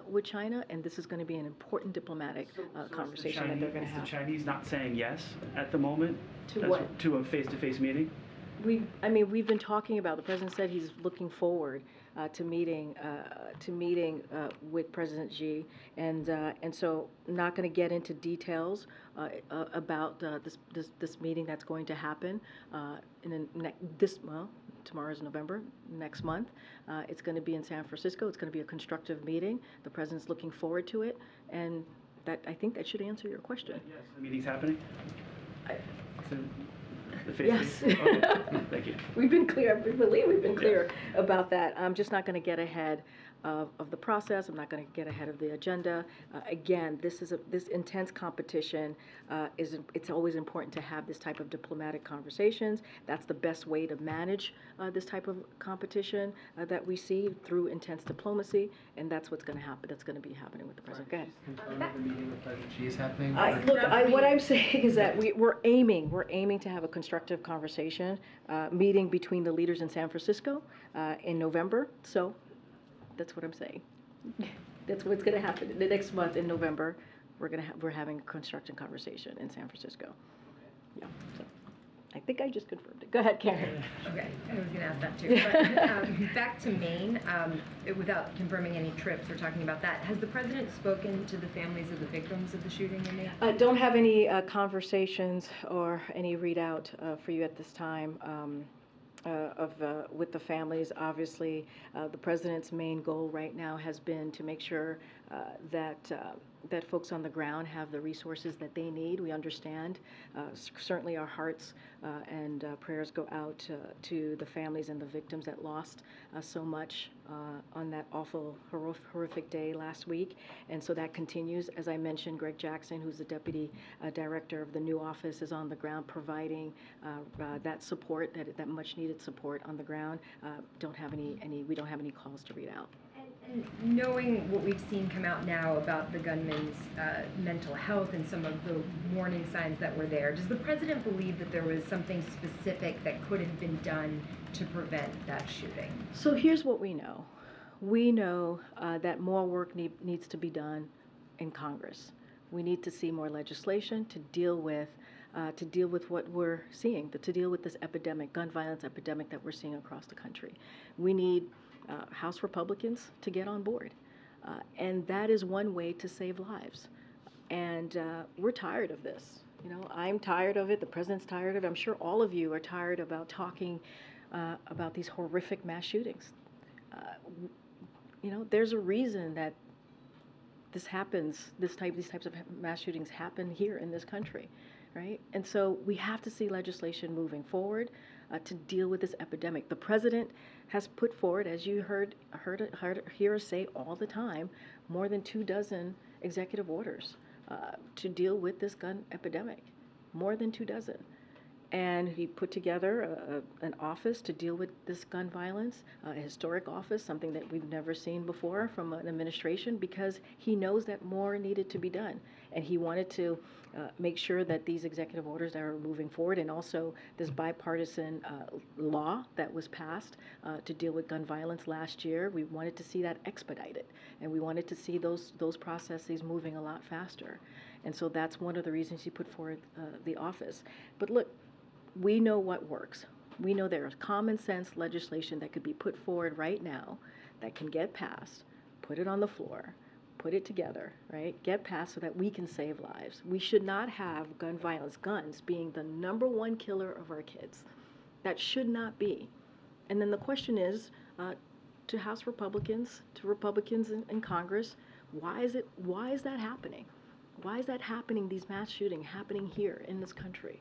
with China, and this is going to be an important diplomatic conversation that they're going to have. Is the Chinese not saying yes at the moment to what? To a face-to-face meeting? We've been talking about, the president said he's looking forward to meeting with President Xi, and so not going to get into details about this meeting that's going to happen tomorrow's November, next month. It's going to be in San Francisco. It's going to be a constructive meeting. The president's looking forward to it, and I think that should answer your question. Yes, the meeting's happening? Yes. Okay. Thank you. We've been clear, we believe we've been clear about that. I'm just not going to get ahead of the process. I'm not going to get ahead of the agenda. Again, this intense competition it's always important to have this type of diplomatic conversations. That's the best way to manage this type of competition that we see through intense diplomacy, and that's what's going to happen. That's going to be happening with the president. Go ahead. Confirm that the meeting with President Xi is happening? What I'm saying is that we're aiming to have a constructive conversation meeting between the leaders in San Francisco in November. So that's what I'm saying. That's what's going to happen the next month in November. We're having a constructive conversation in San Francisco. Yeah. So I think I just confirmed it. Go ahead, Karen. Okay, I was going to ask that too. But back to Maine, without confirming any trips or talking about that, has the president spoken to the families of the victims of the shooting in Maine? Don't have any conversations or any readout for you at this time. With the families. Obviously, the president's main goal right now has been to make sure that folks on the ground have the resources that they need. We understand. Certainly our hearts and prayers go out to the families and the victims that lost so much on that awful, horrific day last week. And so that continues. As I mentioned, Greg Jackson, who's the deputy director of the new office, is on the ground providing that support, that much needed support on the ground. We don't have any calls to read out. And knowing what we've seen come out now about the gunman's mental health and some of the warning signs that were there, does the president believe that there was something specific that could have been done to prevent that shooting? So here's what we know. We know that more work needs to be done in Congress. We need to see more legislation to deal with what we're seeing, to deal with this epidemic, gun violence epidemic that we're seeing across the country. We need House Republicans to get on board. And that is one way to save lives. And we're tired of this. I'm tired of it. The president's tired of it. I'm sure all of you are tired about talking about these horrific mass shootings. There's a reason that this happens, these types of mass shootings happen here in this country, right? And so we have to see legislation moving forward to deal with this epidemic. The president has put forward, as you hear us say all the time, more than 24 executive orders to deal with this gun epidemic, more than 24. And he put together an office to deal with this gun violence, a historic office, something that we've never seen before from an administration, because he knows that more needed to be done. And he wanted to make sure that these executive orders are moving forward, and also this bipartisan law that was passed to deal with gun violence last year. We wanted to see that expedited, and we wanted to see those processes moving a lot faster. And so that's one of the reasons he put forward the office. But look, we know what works. We know there is common sense legislation that could be put forward right now that can get passed, put it on the floor, put it together, right? Get passed so that we can save lives. We should not have gun violence, guns being the #1 killer of our kids. That should not be. And then the question is, to House Republicans, to Republicans in Congress, why is that happening? Why is that happening, these mass shootings happening here in this country?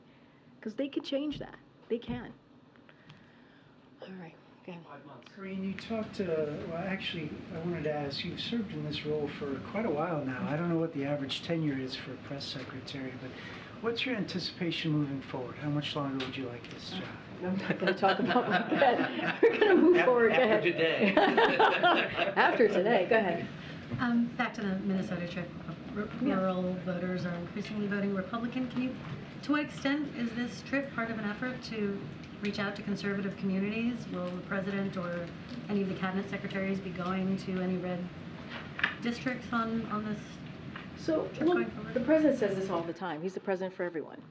Because they could change that. They can. All right. Again. Karine, you talked, actually, I wanted to ask, you've served in this role for quite a while now. I don't know what the average tenure is for a press secretary, but what's your anticipation moving forward? How much longer would you like this job? I'm not going to talk about my bed. We're going to move forward. Go ahead. After today. After today. Go ahead. Back to the Minnesota trip. Rural voters are increasingly voting Republican. To what extent is this trip part of an effort to reach out to conservative communities? Will the president or any of the cabinet secretaries be going to any red districts on this So, trip look, going forward? the president says this all the time. He's the president for everyone.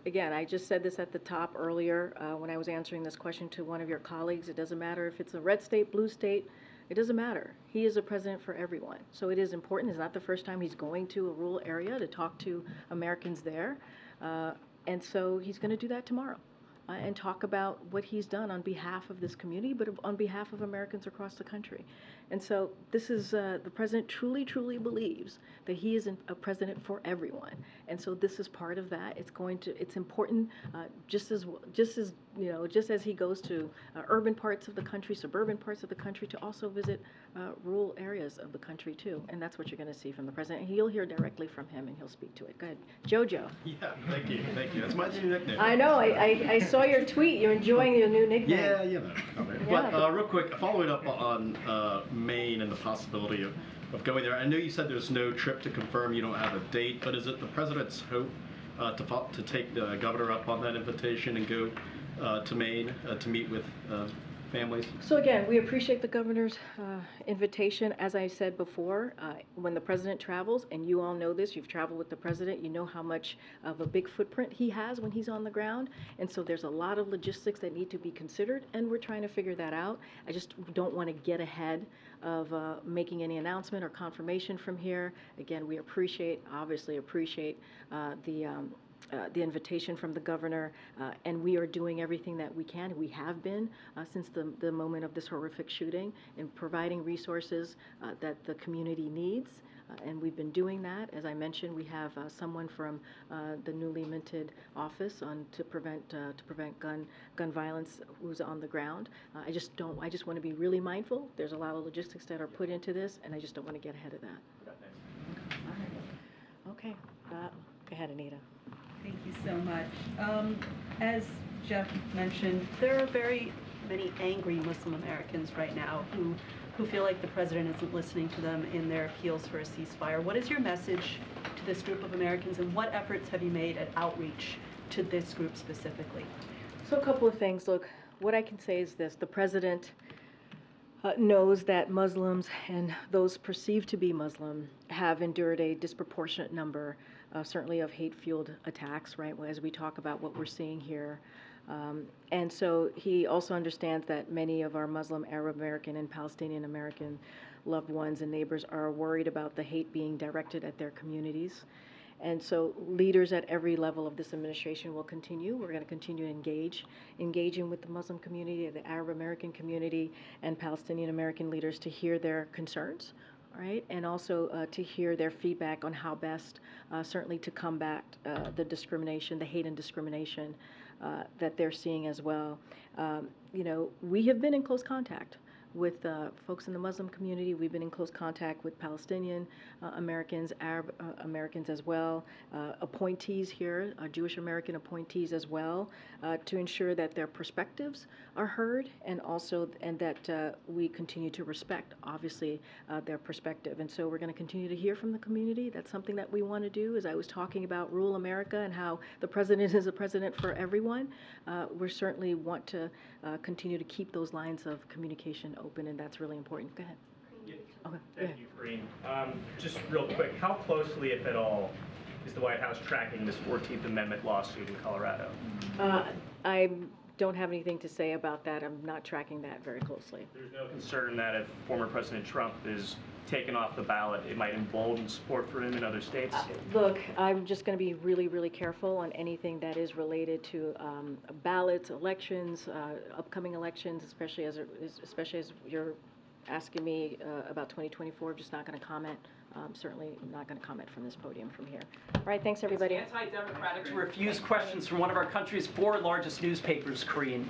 again, I just said this at the top earlier when I was answering this question to one of your colleagues. It doesn't matter if it's a red state, blue state. It doesn't matter. He is a president for everyone. So it is important. It's not the first time he's going to a rural area to talk to Americans there. And so he's going to do that tomorrow and talk about what he's done on behalf of this community, but on behalf of Americans across the country. And so this is, the president truly, truly believes that he is a president for everyone. And so this is part of that. It's important, just as he goes to urban parts of the country, suburban parts of the country, to also visit rural areas of the country too. And that's what you're going to see from the president. And you'll hear directly from him and he'll speak to it. Go ahead. Jojo. Yeah, thank you. That's my new nickname. I know, I saw your tweet. You're enjoying your new nickname. Yeah, you know. But real quick, following up on Maine and the possibility of going there. I know you said there's no trip to confirm, you don't have a date, but is it the president's hope to take the governor up on that invitation and go to Maine to meet with families? So again, we appreciate the governor's invitation. As I said before, when the president travels, and you all know this, you've traveled with the president, you know how much of a big footprint he has when he's on the ground. And so there's a lot of logistics that need to be considered, and we're trying to figure that out. I just don't want to get ahead of making any announcement or confirmation from here. Again, we obviously appreciate the invitation from the governor, and we are doing everything that we can. We have been since the moment of this horrific shooting, in providing resources that the community needs, and we've been doing that. As I mentioned, we have someone from the newly minted office to prevent gun violence who's on the ground. I just want to be really mindful. There's a lot of logistics that are put into this, and I just don't want to get ahead of that. Okay, go ahead, Anita. Thank you so much. As Jeff mentioned, there are very many angry Muslim Americans right now who feel like the president isn't listening to them in their appeals for a ceasefire. What is your message to this group of Americans, and what efforts have you made at outreach to this group specifically? So a couple of things. Look, what I can say is this. The president knows that Muslims and those perceived to be Muslim have endured a disproportionate number certainly of hate-fueled attacks, right, as we talk about what we're seeing here. And so he also understands that many of our Muslim, Arab American, and Palestinian American loved ones and neighbors are worried about the hate being directed at their communities. And so leaders at every level of this administration will continue. We're going to continue engaging with the Muslim community, the Arab American community, and Palestinian American leaders to hear their concerns, right? And also to hear their feedback on how best certainly to combat the discrimination, the hate and discrimination that they're seeing as well. We have been in close contact with folks in the Muslim community. We've been in close contact with Palestinian Americans, Arab Americans as well, appointees here, Jewish American appointees as well, to ensure that their perspectives are heard, and that we continue to respect, obviously, their perspective. And so we're going to continue to hear from the community. That's something that we want to do. As I was talking about rural America and how the president is a president for everyone, we certainly want to continue to keep those lines of communication open, and that's really important. Go ahead. Yeah. Okay. Thank you, Corinne. Just real quick, how closely, if at all, is the White House tracking this 14th Amendment lawsuit in Colorado? I don't have anything to say about that. I'm not tracking that very closely. There's no concern that if former President Trump is taken off the ballot, it might embolden support for him in other states? Look, I'm just going to be really, really careful on anything that is related to ballots, elections, upcoming elections, especially as you're asking me about 2024. I'm just not going to comment. Certainly not going to comment from this podium from here. All right, thanks everybody. It's anti-democratic to refuse questions from one of our country's 4 largest newspapers, Korean.